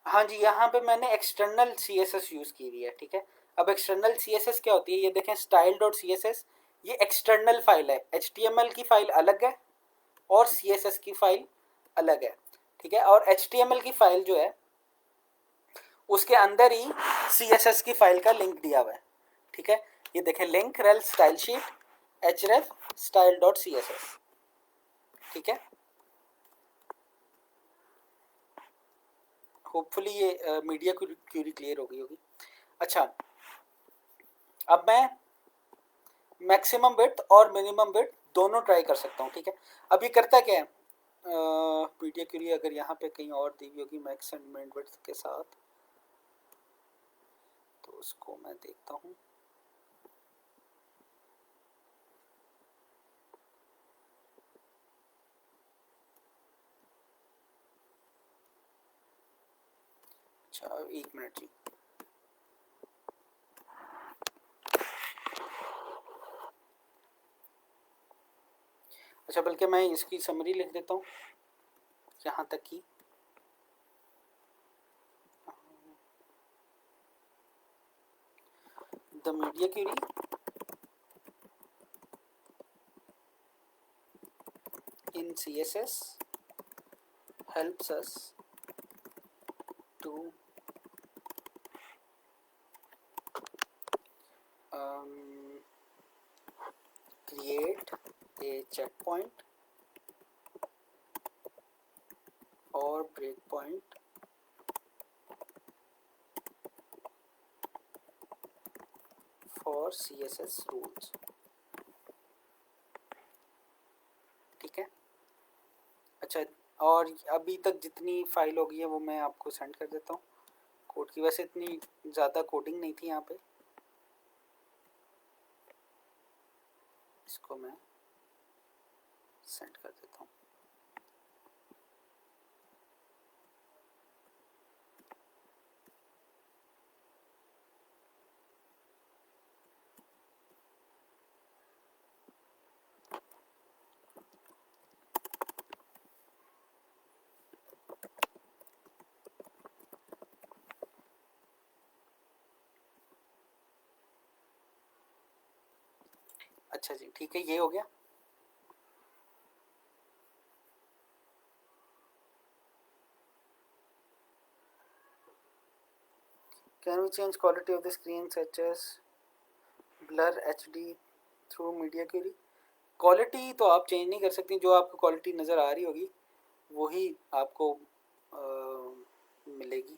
हाँ जी, यहाँ पे मैंने external C S S use की हुई है, ठीक है। अब एक्सटर्नल सी एस एस क्या होती है, ये देखें style dot C S S, ये एक्सटर्नल फाइल है, एच टी एम एल की फाइल अलग है और सी एस एस की फाइल अलग है, ठीक है। और एच टी एम एल की फाइल जो है उसके अंदर ही सी एस एस की फाइल का लिंक दिया हुआ है, ठीक है। ये देखें link rel style sheet H ref style dot C S S, ठीक है। होपफुली ये मीडिया क्यूरी क्लियर हो गई होगी। अच्छा अब मैं मैक्सिमम विड्थ और मिनिमम विड्थ दोनों ट्राई कर सकता हूँ, ठीक है। अब ये करता क्या है, मीडिया क्यूरी अगर यहाँ पे कहीं और दी हुई होगी मैक्स एंड मिन विड्थ के साथ, तो उसको मैं देखता हूँ। एक मिनट जी। अच्छा, बल्कि मैं इसकी समरी लिख देता हूँ यहाँ तक की। The media query in CSS helps us to create a checkpoint or breakpoint for CSS rules। ठीक है। अच्छा, और अभी तक जितनी फाइल होगी है वो मैं आपको सेंड कर देता हूँ कोड की। वैसे इतनी ज़्यादा कोडिंग नहीं थी यहाँ पे, इसको मैं सेंड कर देता हूँ। अच्छा जी, ठीक है, ये हो गया। Can we change quality of the screen such as blur HD through media query? Quality तो आप चेंज नहीं कर सकती, जो आपको क्वालिटी नज़र आ रही होगी वही आपको मिलेगी।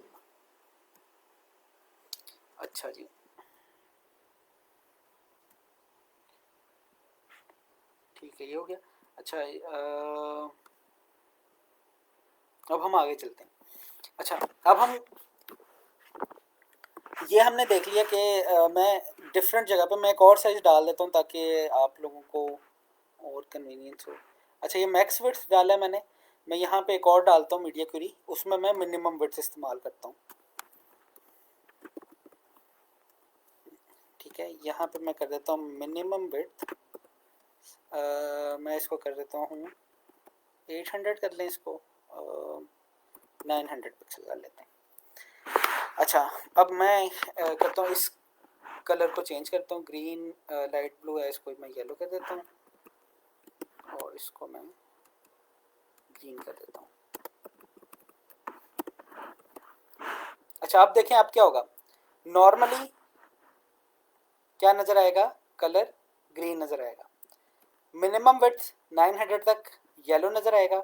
अच्छा जी, ठीक है, ये हो गया। अच्छा, अब हम आगे चलते हैं। अच्छा, अब हम ये हमने देख लिया कि मैं डिफरेंट जगह पे मैं एक और साइज डाल देता हूँ ताकि आप लोगों को और कन्वीनियंस हो। अच्छा, ये मैक्स विड्थ डाला है मैंने। मैं यहाँ पे एक और डालता हूँ मीडिया क्वेरी, उसमें मैं मिनिमम विड्थ इस्तेमाल करता हूँ। ठीक है, यहाँ पे मैं कर देता हूँ मिनिमम विड्थ, मैं इसको कर देता हूँ 800 कर लें, इसको 900 पिक्सल कर लेते हैं। अच्छा, अब मैं करता हूँ इस कलर को चेंज करता हूँ। ग्रीन लाइट ब्लू है, इसको मैं येलो कर देता हूँ और इसको मैं ग्रीन कर देता हूँ। अच्छा, आप देखें अब क्या होगा। नॉर्मली क्या नज़र आएगा, कलर ग्रीन नज़र आएगा। मिनिमम विड्थ 900 तक येलो नज़र आएगा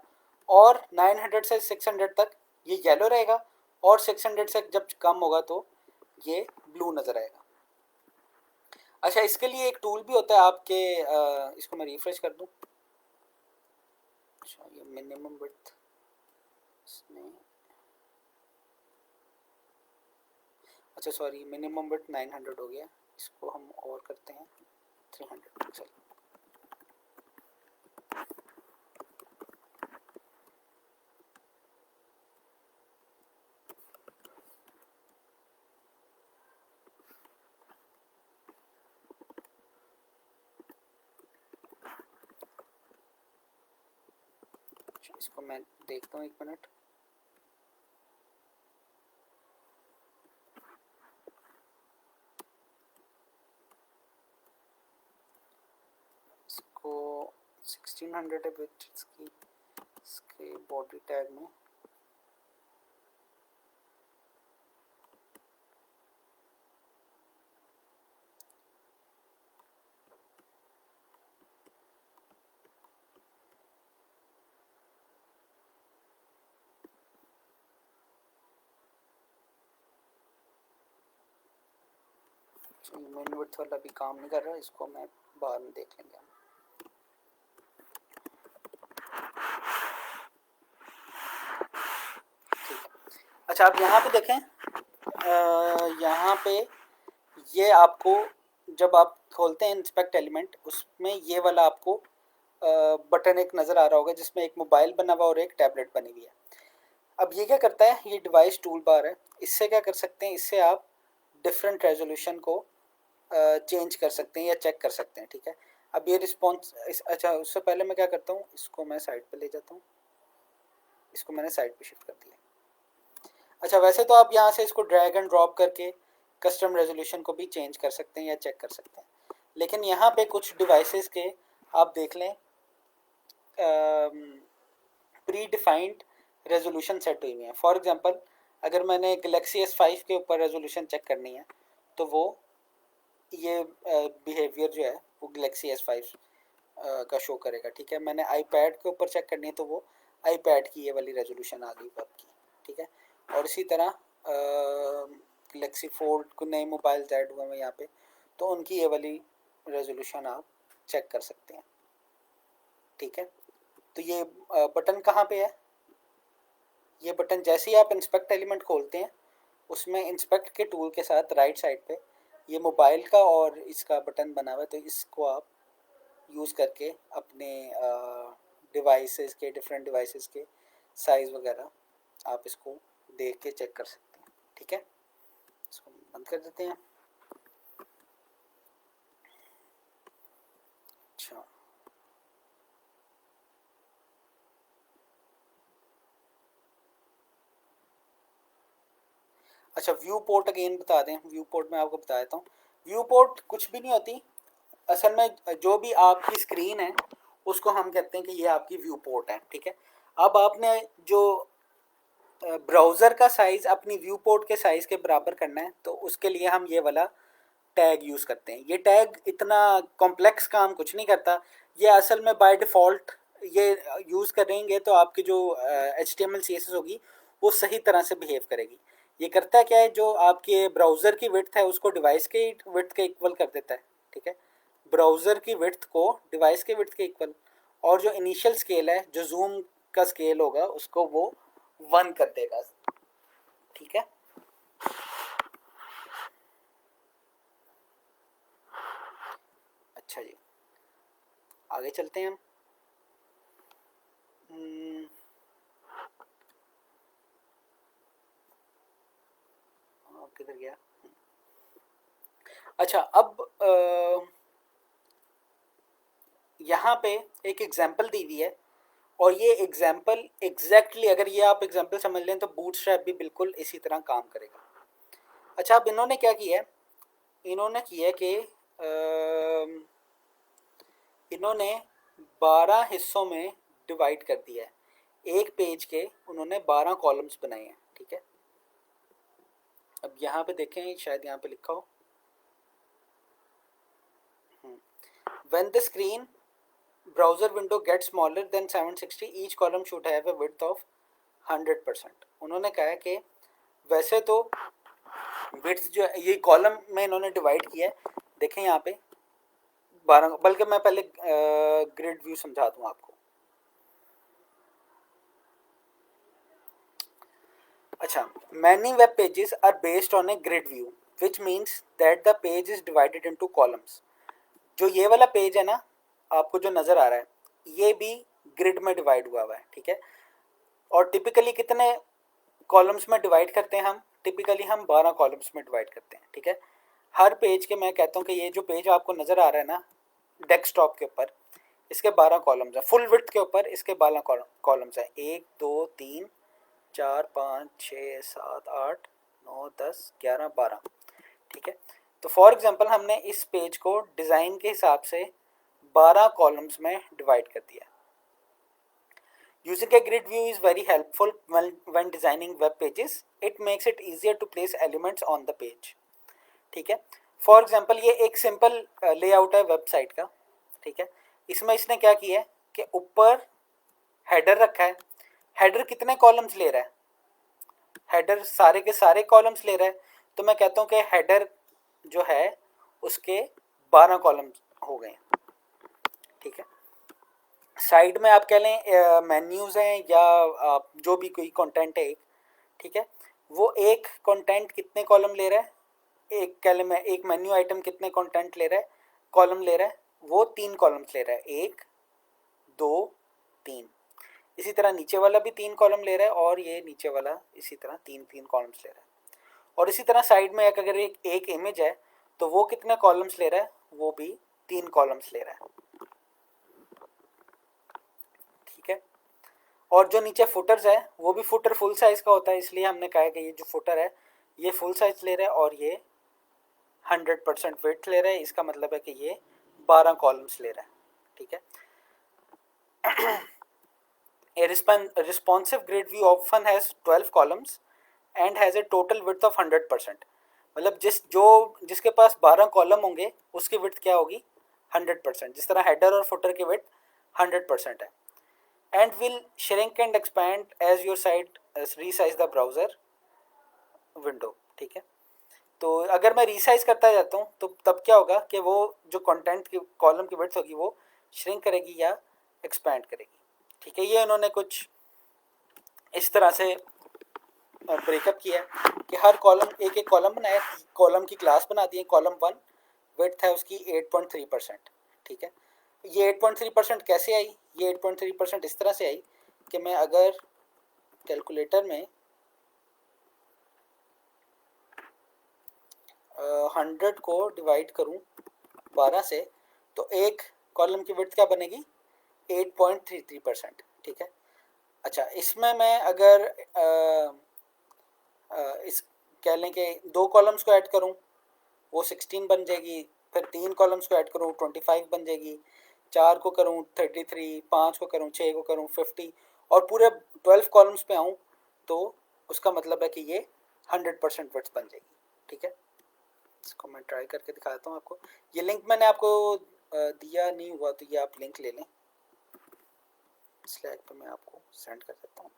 और 900 से 600 तक ये येलो रहेगा और 600 से जब कम होगा तो ये ब्लू नज़र आएगा। अच्छा, इसके लिए एक टूल भी होता है आपके, इसको मैं रिफ्रेश कर दूं। अच्छा, ये मिनिमम विड्थ इसमें, अच्छा सॉरी, मिनिमम विड्थ 900 हो गया, इसको हम और करते हैं 300 पिक्सल। इसको मैं देखता हूँ, एक मिनट। इसको 1600 है विड्थ इसकी, इसके बॉडी टैग में। मेन विड्थ वाला भी काम नहीं कर रहा, इसको मैं बाद में देख लेंगे हम। ठीक है। अच्छा, आप यहाँ पे देखें, यहाँ पे ये आपको जब आप खोलते हैं इंस्पेक्ट एलिमेंट, उसमें ये वाला आपको बटन एक नज़र आ रहा होगा जिसमें एक मोबाइल बना हुआ और एक टैबलेट बनी हुई है। अब ये क्या करता है, ये डिवाइस टूल बार है, इससे क्या कर सकते हैं, इससे आप डिफरेंट रेजोल्यूशन को चेंज कर सकते हैं या चेक कर सकते हैं, ठीक है। अब ये रिस्पॉन्स अच्छा, उससे पहले मैं क्या करता हूँ, इसको मैं साइड पे ले जाता हूँ, इसको मैंने साइड पे शिफ्ट कर दिया। अच्छा, वैसे तो आप यहाँ से इसको ड्रैग एंड ड्रॉप करके कस्टम रेजोल्यूशन को भी चेंज कर सकते हैं या चेक कर सकते हैं, लेकिन यहाँ पे कुछ डिवाइसेस के आप देख लें प्री डिफाइंड रेजोल्यूशन सेट हुई हुई है। फॉर एग्जांपल, अगर मैंने गलेक्सी S5 के ऊपर रेजोल्यूशन चेक करनी है तो वो ये बिहेवियर जो है वो गलेक्सी S5 का शो करेगा, ठीक है। मैंने आईपैड के ऊपर चेक करनी है तो वो आईपैड की ये वाली रेजोल्यूशन आ गई वेब की, ठीक है। और इसी तरह गलेक्सी फोल्ड को नए मोबाइल ऐड हुए हैं यहाँ पे, तो उनकी ये वाली रेजोल्यूशन आप चेक कर सकते हैं, ठीक है। तो ये बटन कहाँ पे है, ये बटन जैसे ही आप इंस्पेक्ट एलिमेंट खोलते हैं उसमें इंस्पेक्ट के टूल के साथ राइट साइड पे ये मोबाइल का और इसका बटन बना हुआ है, तो इसको आप यूज़ करके अपने डिवाइसेस के, डिफरेंट डिवाइसेस के साइज़ वगैरह आप इसको देख के चेक कर सकते हैं, ठीक है। इसको बंद कर देते हैं। अच्छा, अच्छा व्यू पोर्ट अगेन बता दें, व्यू पोर्ट में आपको बता देता हूँ। व्यू पोर्ट कुछ भी नहीं होती, असल में जो भी आपकी स्क्रीन है उसको हम कहते हैं कि ये आपकी व्यू पोर्ट है, ठीक है। अब आपने जो ब्राउज़र का साइज़ अपनी व्यू पोर्ट के साइज़ के बराबर करना है तो उसके लिए हम ये वाला टैग यूज़ करते हैं। ये टैग इतना कॉम्प्लेक्स काम कुछ नहीं करता, ये असल में बाय डिफ़ॉल्ट ये यूज़ करेंगे तो आपकी जो HTML CSS होगी वो सही तरह से बिहेव करेगी। ये करता क्या है, जो आपके ब्राउज़र की विड्थ है उसको डिवाइस के विड्थ के इक्वल कर देता है, ठीक है। ब्राउज़र की विड्थ को डिवाइस के विड्थ के इक्वल, और जो इनिशियल स्केल है, जो जूम का स्केल होगा उसको वो 1 कर देगा, ठीक है। अच्छा जी, आगे चलते हैं हम। किधर गया, अच्छा अब यहाँ पे एक एग्जांपल दी हुई है, और ये एग्जांपल एग्जैक्टली अगर ये आप एग्जांपल समझ लें तो बूटस्ट्रैप भी बिल्कुल इसी तरह काम करेगा। अच्छा, अब इन्होंने क्या किया है, इन्होंने किया कि इन्होंने 12 हिस्सों में डिवाइड कर दिया है, एक पेज के उन्होंने 12 कॉलम्स बनाए हैं, ठीक है। अब यहाँ पे देखें, शायद यहाँ पे लिखा हो, when the screen browser window gets smaller than 760 each column should have a width of 100%। उन्होंने कहा है कि वैसे तो विड्थ जो है ये कॉलम में इन्होंने डिवाइड किया है, देखें यहाँ पे 12, बल्कि मैं पहले ग्रिड व्यू समझा दूँ आपको। अच्छा, many web pages are based on a grid view which means that the page is divided into columns. जो ये वाला पेज है ना आपको जो नज़र आ रहा है, ये भी ग्रिड में डिवाइड हुआ हुआ है, ठीक है। और टिपिकली कितने कॉलम्स में डिवाइड करते हैं हम, टिपिकली हम 12 कॉलम्स में डिवाइड करते हैं, ठीक है। हर पेज के, मैं कहता हूँ कि ये जो पेज आपको नज़र आ रहा है ना डेस्कटॉप के ऊपर, इसके 12 कॉलम्स हैं, फुल विड्थ के ऊपर इसके 12 कॉलम्स हैं, 1 2 3 4 5 6 7 8 9 10 11 12, ठीक है। तो फॉर एग्जांपल हमने इस पेज को डिज़ाइन के हिसाब से 12 कॉलम्स में डिवाइड कर दिया। Using a grid view is very helpful when designing web pages. It makes it easier to place elements on the page, ठीक है। फॉर एग्जाम्पल ये एक सिंपल लेआउट है वेबसाइट का, ठीक है। इसमें इसने क्या किया है कि ऊपर हेडर रखा है, हेडर कितने कॉलम्स ले रहा है, हेडर सारे के सारे कॉलम्स ले रहा है, तो मैं कहता हूँ कि हेडर जो है उसके 12 कॉलम्स हो गए, ठीक है। साइड में आप कह लें मेन्यूज़ हैं या आप जो भी कोई कंटेंट है, ठीक है, वो एक कंटेंट कितने कॉलम ले रहा है, एक कॉलम है, एक मेन्यू आइटम कितने कंटेंट ले रहा है, कॉलम ले रहा है, वो 3 कॉलम्स ले रहा है, 1 2 3। इसी तरह नीचे वाला भी 3 कॉलम ले रहा है और ये नीचे वाला इसी तरह 3 कॉलम्स ले रहा है। और इसी तरह साइड में अगर एक इमेज है तो वो कितने कॉलम्स ले रहा है, वो भी 3 कॉलम्स ले रहा है। ठीक है। और जो नीचे फुटर्स है वो भी फुटर फुल साइज का होता है, इसलिए हमने कहा है कि ये जो फुटर है ये फुल साइज ले रहा है और ये 100% विड्थ ले रहा है। इसका मतलब है कि ये 12 कॉलम्स ले रहा है। ठीक है। A responsive grid view often has 12 columns and has a total width of 100%। मतलब जिसके पास 12 कॉलम होंगे उसकी विड्थ क्या होगी, 100%। जिस तरह हेडर और फुटर की विड्थ 100% है। And will shrink and expand as your site resize the browser window. ठीक है। तो अगर मैं रीसाइज करता जाता हूँ तो तब क्या होगा कि वो जो कंटेंट की कॉलम की विड्थ होगी वो श्रिंक करेगी या एक्सपैंड करेगी। ठीक है। ये इन्होंने कुछ इस तरह से ब्रेकअप किया है कि हर कॉलम एक एक कॉलम बनाया, कॉलम की क्लास बना दी है। कॉलम 1 विड्थ है उसकी 8.3%। ठीक है। ये 8.3% कैसे आई, ये 8.3% इस तरह से आई कि मैं अगर कैलकुलेटर में 100 को डिवाइड करूं 12 से तो एक कॉलम की विड्थ क्या बनेगी, 8.33%। ठीक है। अच्छा, इसमें मैं अगर इस कह लें कि 2 कॉलम्स को ऐड करूं वो 16 बन जाएगी, फिर 3 कॉलम्स को ऐड करूं 25 बन जाएगी, 4 को करूं 33, 5 को करूं 6 को करूं 50 और पूरे 12 कॉलम्स पे आऊं तो उसका मतलब है कि ये 100% विड्थ बन जाएगी। ठीक है। इसको मैं ट्राई करके दिखाता हूँ आपको। ये लिंक मैंने आपको दिया नहीं हुआ तो ये आप लिंक ले लें, स्लैक पे मैं आपको सेंड कर देता हूँ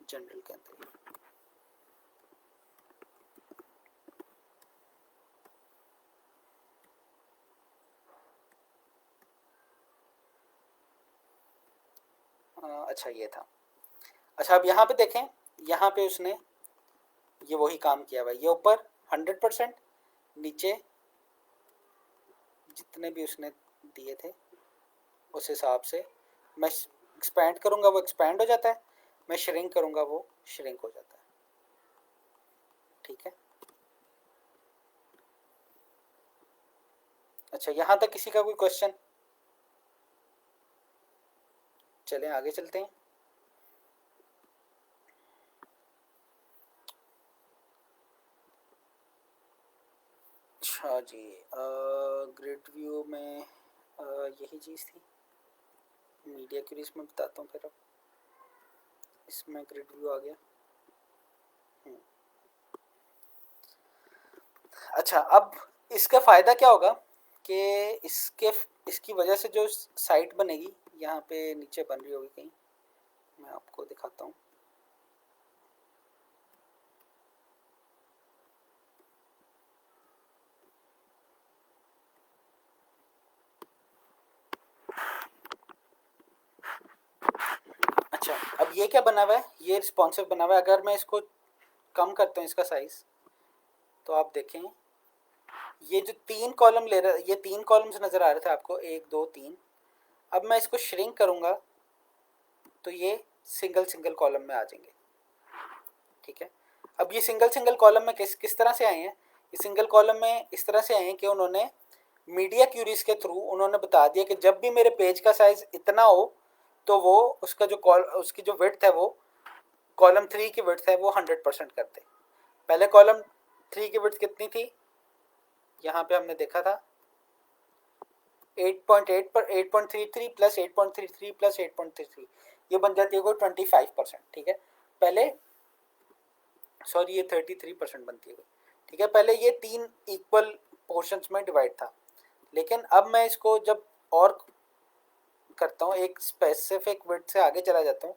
जनरल के अंदर। अच्छा ये था। अच्छा अब यहाँ पे देखें, यहाँ पे उसने ये वही काम किया हुआ है। ये ऊपर 100%, नीचे जितने भी उसने दिए थे उस हिसाब से मैं एक्सपैंड करूँगा वो एक्सपैंड हो जाता है, मैं श्रिंक करूँगा वो श्रिंक हो जाता है। ठीक है। अच्छा, यहाँ तक किसी का कोई क्वेश्चन? चलें आगे चलते हैं। अच्छा जी, ग्रिड व्यू में यही चीज़ थी। मीडिया क्यूरीज में बताता हूँ फिर। अब इसमें ग्रिड व्यू आ गया। अच्छा, अब इसका फ़ायदा क्या होगा कि इसकी वजह से जो साइट बनेगी, यहाँ पे नीचे बन रही होगी कहीं, मैं आपको दिखाता हूँ। अच्छा, अब ये क्या बना हुआ है, ये रिस्पॉन्सिव बना हुआ है। अगर मैं इसको कम करता हूँ इसका साइज तो आप देखें ये जो 3 कॉलम ले रहा, ये 3 कॉलम्स नज़र आ रहे थे आपको, 1 2 3। अब मैं इसको श्रिंक करूँगा तो ये सिंगल सिंगल कॉलम में आ जाएंगे। ठीक है। अब ये सिंगल सिंगल कॉलम में किस तरह से आए हैं, ये सिंगल कॉलम में इस तरह से आए हैं कि उन्होंने मीडिया क्यूरीज के थ्रू उन्होंने बता दिया कि जब भी मेरे पेज का साइज इतना हो तो वो उसकी जो विड्थ है वो कॉलम 3 की विड्थ है वो 100% कर दे। पहले कॉलम 3 की विड्थ कितनी थी, यहाँ पे हमने देखा था 8.8 पर 8.33 प्लस 8.33 प्लस 8.33, ये बन जाती है कोई 25%। ठीक है। पहले सॉरी ये 33% बनती है। ठीक है। पहले ये 3 इक्वल पोर्शंस में डिवाइड था, लेकिन अब मैं इसको जब और करता हूँ, एक स्पेसिफिक विड्थ से आगे चला जाता हूँ,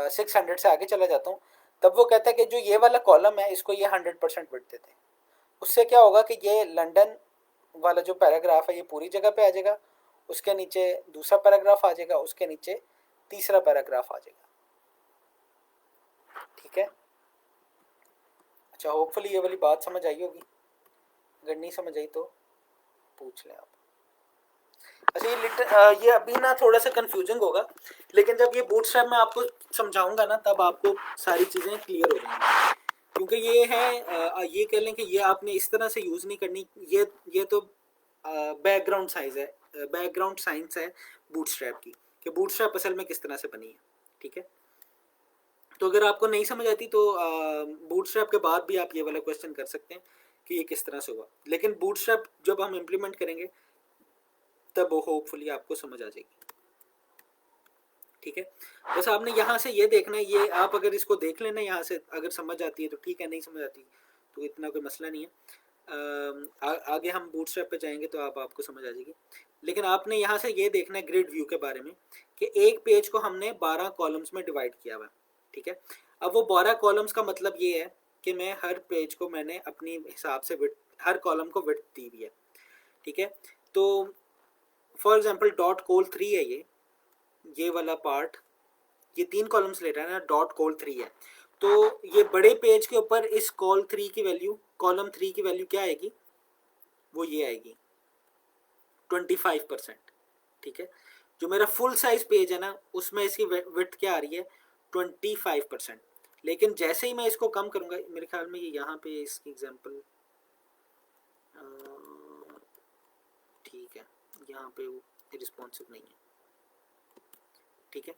600 से आगे चला जाता हूँ, तब वो कहता है कि जो ये वाला कॉलम है इसको ये 100% विड्थ देते हैं। उससे क्या होगा कि ये लंदन वाला जो पैराग्राफ है ये पूरी जगह पे आ जाएगा, उसके नीचे दूसरा पैराग्राफ आ जाएगा, उसके नीचे तीसरा पैराग्राफ आ जाएगा। ठीक है। अच्छा, होपफुली ये वाली बात समझ आई होगी, अगर नहीं समझ आई तो पूछ लें आप। अच्छा ये अभी ना थोड़ा सा कंफ्यूजिंग होगा, लेकिन जब ये बूटस्ट्रैप मैं आपको समझाऊंगा ना तब आपको सारी चीज़ें क्लियर हो जाएंगी। क्योंकि ये है ये कह लें कि ये आपने इस तरह से यूज़ नहीं करनी। ये तो बैकग्राउंड साइज है, बैकग्राउंड साइंस है बूटस्ट्रैप की, कि बूटस्ट्रैप असल में किस तरह से बनी है। ठीक है, तो अगर आपको नहीं समझ आती तो बूटस्ट्रैप के बाद भी आप ये वाला क्वेश्चन कर सकते हैं कि ये किस तरह से हुआ, लेकिन बूटस्ट्रैप जब हम इम्प्लीमेंट करेंगे तब वो होपफुली आपको समझ आ जाएगी। ठीक है, बस आपने यहाँ से ये देखना है, ये आप अगर इसको देख लेना यहाँ से, अगर समझ आती है तो ठीक है, नहीं समझ आती तो इतना कोई मसला नहीं है। आगे हम बूटस्ट्रैप पे जाएंगे तो आपको समझ आ जाएगी। लेकिन आपने यहाँ से ये देखना है ग्रिड व्यू के बारे में कि एक पेज को हमने 12 कॉलम्स में डिवाइड किया हुआ है। ठीक है, अब वो 12 कॉलम्स का मतलब ये है कि मैं हर पेज को मैंने अपनी हिसाब से हर कॉलम को विड्थ दी हुई है। ठीक है, तो फॉर एग्जांपल डॉट कोल 3 है, ये वाला पार्ट, ये 3 कॉलम्स ले रहा है ना, डॉट कोल 3 है, तो ये बड़े पेज के ऊपर इस कॉलम 3 की वैल्यू क्या आएगी, वो ये आएगी 25%। ठीक है, जो मेरा फुल साइज पेज है ना उसमें इसकी विड्थ क्या आ रही है 25%। लेकिन जैसे ही मैं इसको कम करूंगा, मेरे ख्याल में ये यहाँ पे इसकी एग्जांपल ठीक है, यहाँ पे वो रिस्पॉन्सिव नहीं है। ठीक है,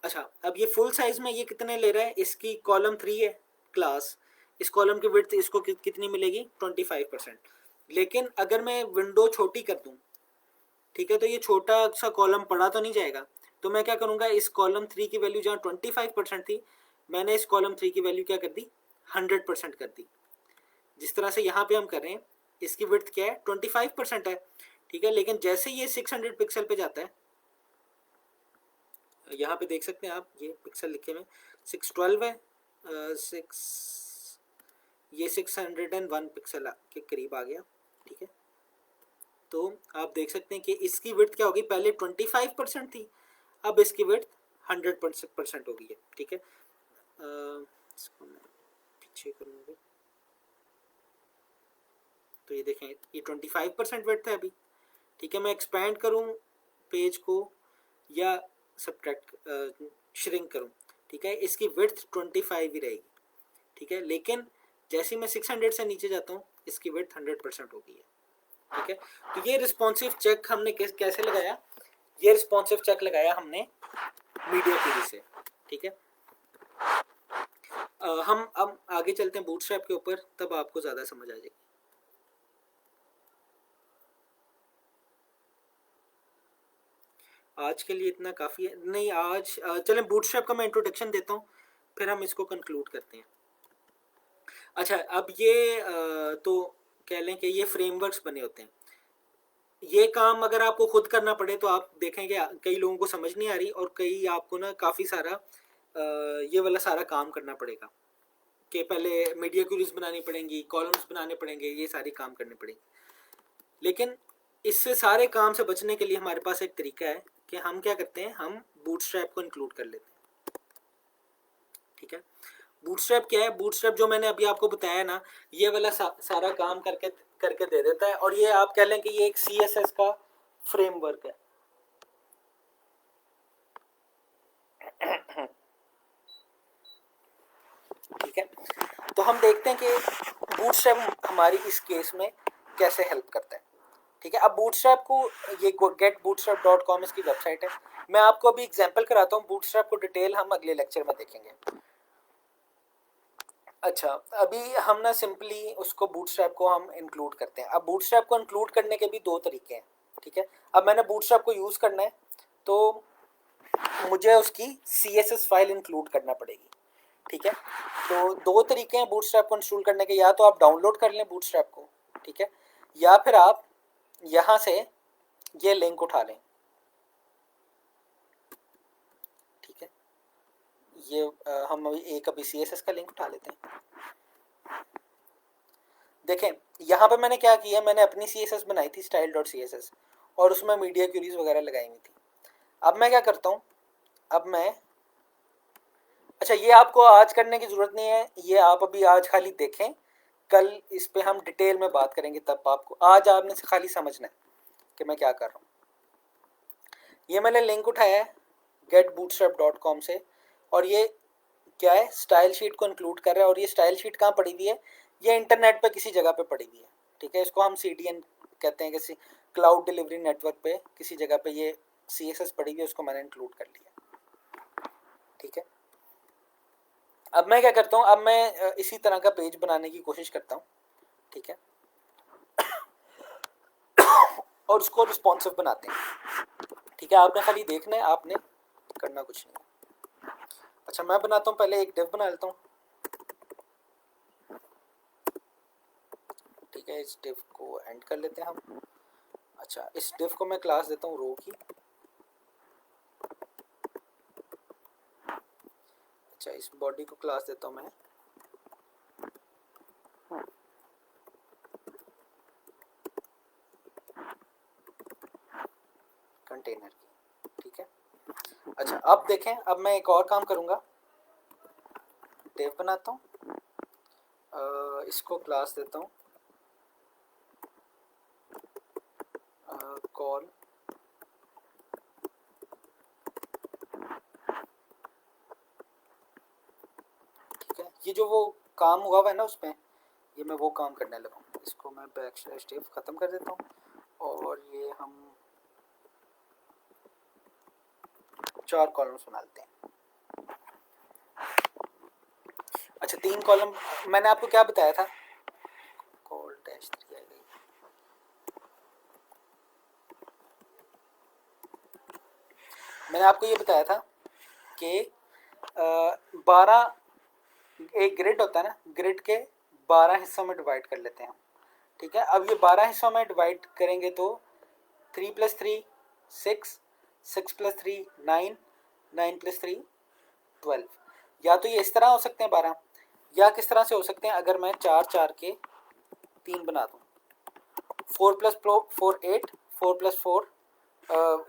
अच्छा अब ये फुल साइज में ये कितने ले रहा है, इसकी कॉलम 3 है क्लास, इस कॉलम की विड्थ इसको कितनी मिलेगी 25%। लेकिन अगर मैं विंडो छोटी कर दूं, ठीक है, तो ये छोटा सा कॉलम पढ़ा तो नहीं जाएगा, तो मैं क्या करूंगा, इस कॉलम 3 की वैल्यू जहाँ 25% थी, मैंने इस कॉलम 3 की वैल्यू क्या कर दी 100% कर दी। जिस तरह से यहाँ पे हम कर रहे हैं, इसकी विड्थ क्या है 25% है। ठीक है, लेकिन जैसे ये 600 पिक्सल पे जाता है, यहाँ पे देख सकते हैं आप, ये पिक्सल लिखे हुए 612 है, 601 पिक्सल के करीब आ गया। ठीक है, तो आप देख सकते हैं कि इसकी विड्थ क्या होगी, पहले 25% थी, अब इसकी विड्थ 100% हो गई है। ठीक है, इसको मैं पीछे करूँगा, तो ये देखें ये 25% विड्थ है अभी। ठीक है, मैं एक्सपैंड करूँ पेज को या सब्ट्रैक्ट श्रिंक करूँ, ठीक है, इसकी विड्थ 25 ही रहेगी। ठीक है, लेकिन जैसे मैं 600 से नीचे जाता हूँ इसकी विड्थ 100% हो गई है। ठीक है, तो ये रिस्पॉन्सिव चेक हमने कैसे लगाया, ये रिस्पॉन्सिव चेक लगाया हमने मीडिया क्वेरी से। ठीक है, हम अब आगे चलते हैं बूटस्ट्रैप के ऊपर, तब आपको ज़्यादा समझ आ जाएगी। आज के लिए इतना काफ़ी है, नहीं आज चलें बूटस्ट्रैप का मैं इंट्रोडक्शन देता हूँ, फिर हम इसको कंक्लूड करते हैं। अच्छा अब ये तो कह लें कि ये फ्रेमवर्क्स बने होते हैं, ये काम अगर आपको खुद करना पड़े तो आप देखेंगे कई लोगों को समझ नहीं आ रही, और कई आपको ना काफ़ी सारा ये वाला सारा काम करना पड़ेगा कि पहले मीडिया क्वेरीज बनानी पड़ेंगी, कॉलम्स बनाने पड़ेंगे, ये सारी काम करने पड़ेंगे। लेकिन इससे सारे काम से बचने के लिए हमारे पास एक तरीका है कि हम क्या करते हैं, हम बूटस्ट्रैप को इंक्लूड कर लेते हैं। ठीक है, बूटस्ट्रैप क्या है, बूटस्ट्रैप जो मैंने अभी आपको बताया ना, ये वाला सारा काम करके दे देता है, और ये आप कह लें कि ये एक CSS का फ्रेमवर्क है। ठीक है, तो हम देखते हैं कि बूटस्ट्रैप हमारी इस केस में कैसे हेल्प करता है। ठीक है, अब बूटस्ट्रैप को, ये getbootstrap.com इसकी वेबसाइट है, मैं आपको अभी एग्जांपल कराता हूँ, बूटस्ट्रैप को डिटेल हम अगले लेक्चर में देखेंगे। अच्छा अभी हम ना सिंपली उसको बूटस्ट्रैप को हम इंक्लूड करते हैं। अब बूटस्ट्रैप को इंक्लूड करने के भी दो तरीके हैं। ठीक है, अब मैंने बूटस्ट्रैप को यूज़ करना है तो मुझे उसकी CSS फाइल इंक्लूड करना पड़ेगी। ठीक है, तो दो तरीके हैं बूटस्ट्रैप को इंस्टॉल करने के, या तो आप डाउनलोड कर लें बूटस्ट्रैप को, ठीक है, या फिर आप यहाँ से ये लिंक उठा लें। ठीक है, ये हम अभी CSS का लिंक उठा लेते हैं। देखें यहाँ पे मैंने क्या किया, मैंने अपनी CSS बनाई थी style.css, और उसमें मीडिया क्वेरीज वगैरह लगाई हुई थी। अब मैं क्या करता हूँ, अब मैं, अच्छा ये आपको आज करने की ज़रूरत नहीं है, ये आप अभी आज खाली देखें, कल इस पे हम डिटेल में बात करेंगे, तब आपको, आज आपने खाली समझना है। कि मैं क्या कर रहा हूँ। ये मैंने लिंक उठाया है getbootstrap.com से, और ये क्या है, स्टाइल शीट को इंक्लूड कर रहा है। और ये स्टाइल शीट कहाँ पड़ी हुई है, ये इंटरनेट पे किसी जगह पे पड़ी हुई है, ठीक है। इसको हम CDN कहते हैं, किसी क्लाउड डिलीवरी नेटवर्क पे किसी जगह पे ये CSS पड़ी हुई है, उसको मैंने इंक्लूड कर लिया, ठीक है। अब मैं क्या करता हूँ, अब मैं इसी तरह का पेज बनाने की कोशिश करता हूँ, ठीक है, और उसको रिस्पॉन्सिव बनाते हैं, ठीक है। आपने खाली देखना है, आपने करना कुछ नहीं है। अच्छा, मैं बनाता हूँ, पहले एक डिव बना लेता हूँ, ठीक है। इस डिव को एंड कर लेते हैं हम। अच्छा, इस डिव को मैं क्लास देता हूँ रो की। अच्छा, इस बॉडी को क्लास देता हूँ मैं कंटेनर की, ठीक है। अच्छा, अब देखें, अब मैं एक और काम करूँगा, डिव बनाता हूँ, इसको क्लास देता हूँ कॉल, ठीक है। ये जो वो काम हुआ हुआ है ना उसमें, ये मैं वो काम करने लगा हूँ। इसको मैं बैकस्लैश डिव ख़त्म कर देता हूँ, और ये हम 4 कॉलम्स बना लेते हैं। अच्छा, 3 कॉलम मैंने आपको क्या बताया था, कॉल डैश 3 आई गई। मैंने आपको ये बताया था कि 12 एक ग्रिड होता है ना, ग्रिड के 12 हिस्सों में डिवाइड कर लेते हैं हम, ठीक है। अब ये 12 हिस्सों में डिवाइड करेंगे तो 3 + 3 6, 6 + 3 9, 9 + 3 12। या तो ये इस तरह हो सकते हैं 12, या किस तरह से हो सकते हैं, अगर मैं 4 4 के 3 बना दूँ, 4 + 4 8, 4 + 4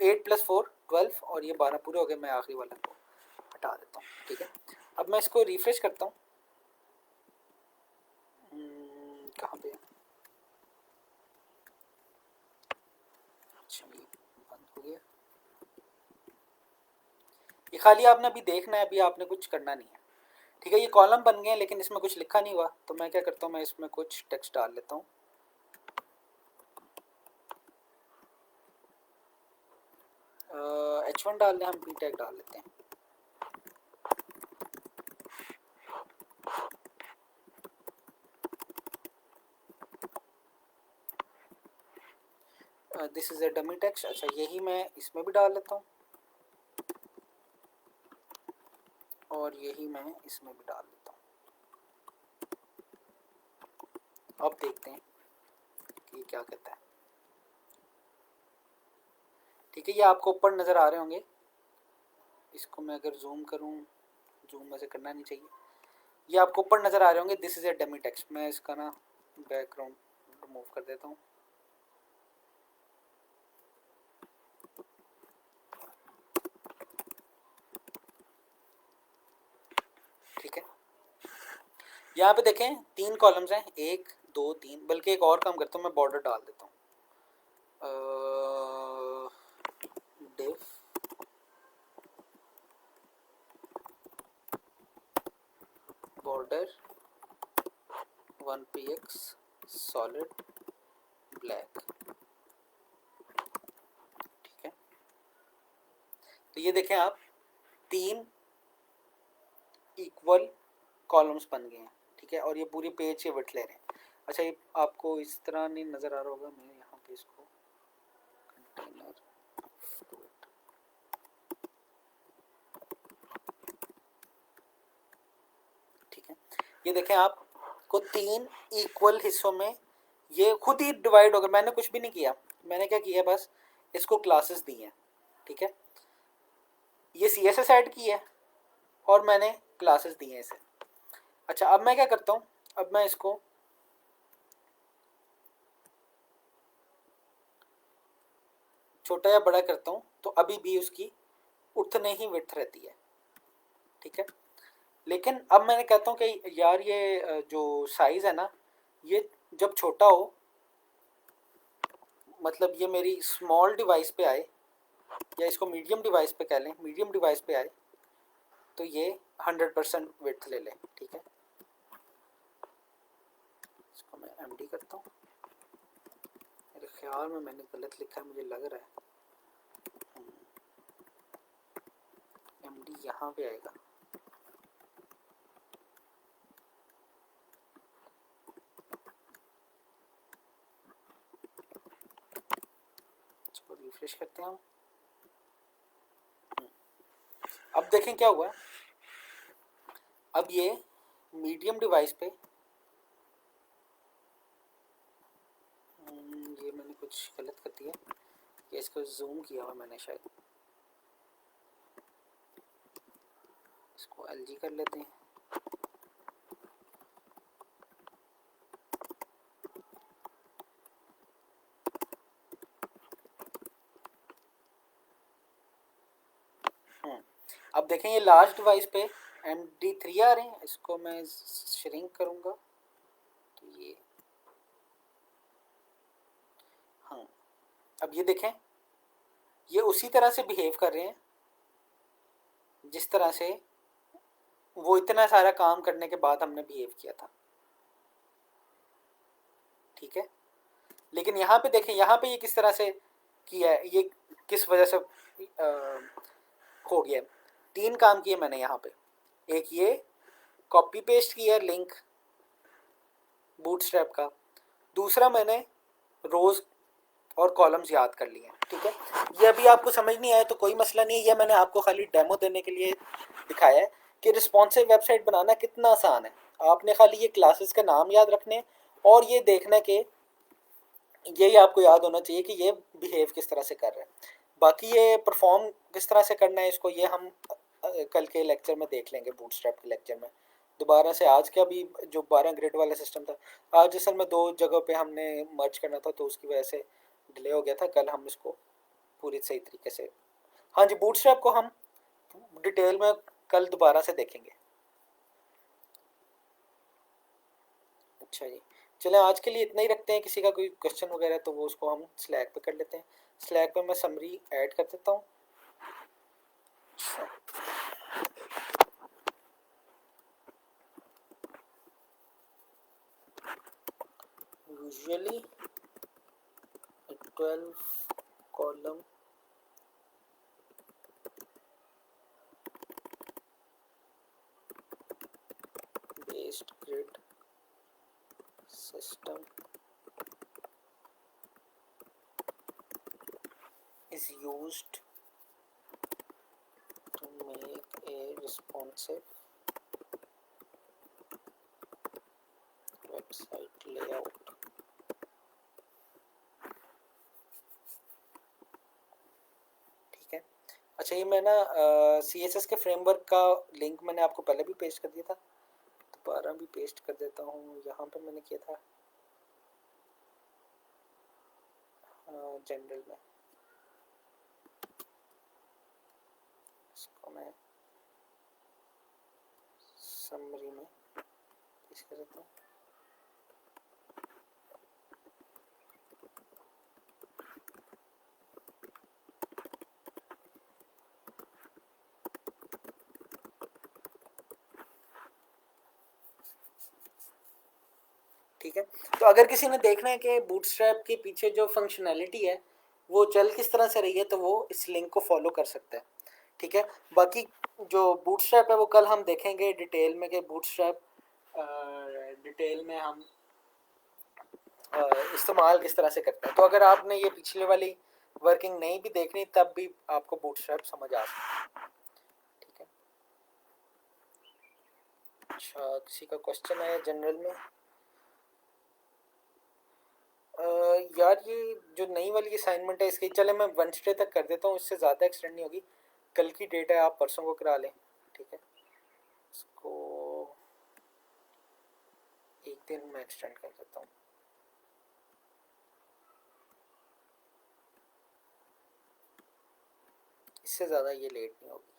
8 + 4 12, और ये 12 पूरे हो गए। मैं आखिरी वाला को हटा देता हूँ, ठीक है। अब मैं इसको रिफ्रेश करता हूँ, कहाँ पे, अच्छा ये बंद हो गया। ये खाली आपने अभी देखना है, अभी आपने कुछ करना नहीं है, ठीक है। ये कॉलम बन गए, लेकिन इसमें कुछ लिखा नहीं हुआ, तो मैं क्या करता हूँ, मैं इसमें कुछ टेक्स्ट डाल लेता हूँ। H1 डाल लें हम, p टैग डाल लेते हैं। This is a dummy text. अच्छा, यही मैं इसमें भी डाल लेता हूँ, और यही मैं इसमें भी डाल लेता हूँ। अब देखते हैं कि क्या कहता है, ठीक है। ये आपको ऊपर नज़र आ रहे होंगे, इसको मैं अगर जूम करूँ, जूम वैसे करना नहीं चाहिए, ये आपको ऊपर नज़र आ रहे होंगे, this is a dummy text. मैं इसका ना बैकग्राउंड रिमूव कर देता हूँ, ठीक है। यहाँ पे देखें 3 कॉलम्स हैं, 1 2 3, बल्कि एक और काम करता हूँ, मैं बॉर्डर डाल देता हूँ, div border 1px solid black, ठीक है। तो ये देखें आप, 3 इक्वल कॉलम्स बन गए हैं, ठीक है। और ये पूरी पेज के विड्थ ले रहे हैं। अच्छा, ये आपको इस तरह नहीं नज़र आ रहा होगा, मैं यहाँ पे इसको कंटेनर, ठीक है। ये देखें आप को 3 इक्वल हिस्सों में ये खुद ही डिवाइड होगा, मैंने कुछ भी नहीं किया। मैंने क्या किया, बस इसको क्लासेस दी हैं, ठीक है। ये CSS ऐड की है, और मैंने क्लासेस दी हैं इसे। अच्छा, अब मैं क्या करता हूँ, अब मैं इसको छोटा या बड़ा करता हूँ, तो अभी भी उसकी उतने ही विड्थ रहती है, ठीक है। लेकिन अब मैंने कहता हूँ कि यार ये जो साइज़ है ना, ये जब छोटा हो, मतलब ये मेरी स्मॉल डिवाइस पे आए, या इसको मीडियम डिवाइस पे कह लें, मीडियम डिवाइस पे आए, तो ये 100% विड्थ ले लें। ठीक है, इसको मैं एमडी करता हूँ। मेरे ख्याल में मैंने गलत लिखा है, मुझे लग रहा है एमडी यहाँ पे आएगा। इसको रिफ्रेश करते हैं हम। अब देखें क्या हुआ। अब ये मीडियम डिवाइस पे, ये मैंने कुछ गलत कर दिया, ये इसको जूम किया हुआ मैंने शायद, इसको एलजी कर लेते हैं। अब देखें ये लार्ज डिवाइस पे MD3 आ रहे हैं, इसको मैं श्रिंक करूंगा तो ये, हाँ अब ये देखें ये उसी तरह से बिहेव कर रहे हैं जिस तरह से वो इतना सारा काम करने के बाद हमने बिहेव किया था। ठीक है, लेकिन यहाँ पे देखें, यहाँ पे ये किस तरह से किया है, ये किस वजह से हो गया। 3 काम किए मैंने यहाँ पे। एक ये कॉपी पेस्ट किया लिंक बूटस्ट्रैप का, दूसरा मैंने रोज और कॉलम्स याद कर लिए। ठीक है, ये अभी आपको समझ नहीं आया तो कोई मसला नहीं है, ये मैंने आपको खाली डेमो देने के लिए दिखाया है कि रिस्पॉन्सिव वेबसाइट बनाना कितना आसान है। आपने खाली ये क्लासेस का नाम याद रखने और ये देखना कि यही आपको याद होना चाहिए कि ये बिहेव किस तरह से कर रहा है। बाकी ये परफॉर्म किस तरह से करना है इसको, ये हम कल के लेक्चर में देख लेंगे, बूटस्ट्रैप के लेक्चर में दोबारा से। आज का भी जो 12 ग्रिड वाला सिस्टम था, आज असल में 2 जगह पे हमने मर्ज करना था तो उसकी वजह से डिले हो गया था। कल हम इसको पूरी सही तरीके से, हाँ जी, बूटस्ट्रैप को हम डिटेल में कल दोबारा से देखेंगे। अच्छा जी, चलें आज के लिए इतना ही रखते हैं। किसी का कोई क्वेश्चन वगैरह तो वो उसको हम स्लैक पे कर लेते हैं। स्लैक पे मैं समरी ऐड कर देता हूँ। Usually 12 column based grid system is used to make a responsive website layout. ठीक है, अच्छा ये मैं ना CSS के फ्रेमवर्क का लिंक मैंने आपको पहले भी पेस्ट कर दिया था, दोबारा भी पेस्ट कर देता हूँ। यहाँ पे मैंने किया था जनरल में, इसको मैं समरी में पेस्ट कर देता हूँ। ठीक है, तो अगर किसी ने देखना है कि बूटस्ट्रैप के पीछे जो फंक्शनैलिटी है वो चल किस तरह से रही है, तो वो इस लिंक को फॉलो कर सकता है। ठीक है, बाकी जो बूटस्ट्रैप है वो कल हम देखेंगे डिटेल में कि बूटस्ट्रैप डिटेल में हम इस्तेमाल किस तरह से करते हैं। तो अगर आपने ये पिछले वाली वर्किंग नहीं भी देखनी तब भी आपको बूटस्ट्रैप समझ आ सकता है। ठीक है, अच्छा किसी का क्वेश्चन आया जनरल में? यार ये जो नई वाली असाइनमेंट है इसकी, चले मैं वेडनेसडे तक कर देता हूँ, इससे ज़्यादा एक्सटेंड नहीं होगी। कल की डेट है, आप परसों को करा लें। ठीक है, इसको एक दिन में एक्सटेंड कर देता हूँ। इससे ज़्यादा ये लेट नहीं होगी।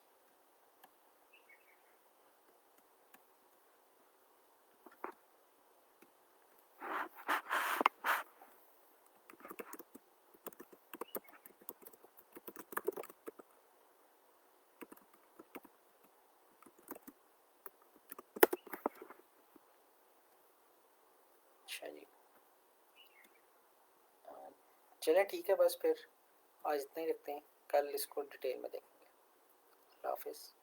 अच्छा जी। चलें ठीक है, बस फिर आज इतना ही रखते हैं, कल इसको डिटेल में देखेंगे। अल्लाह हाफिज़।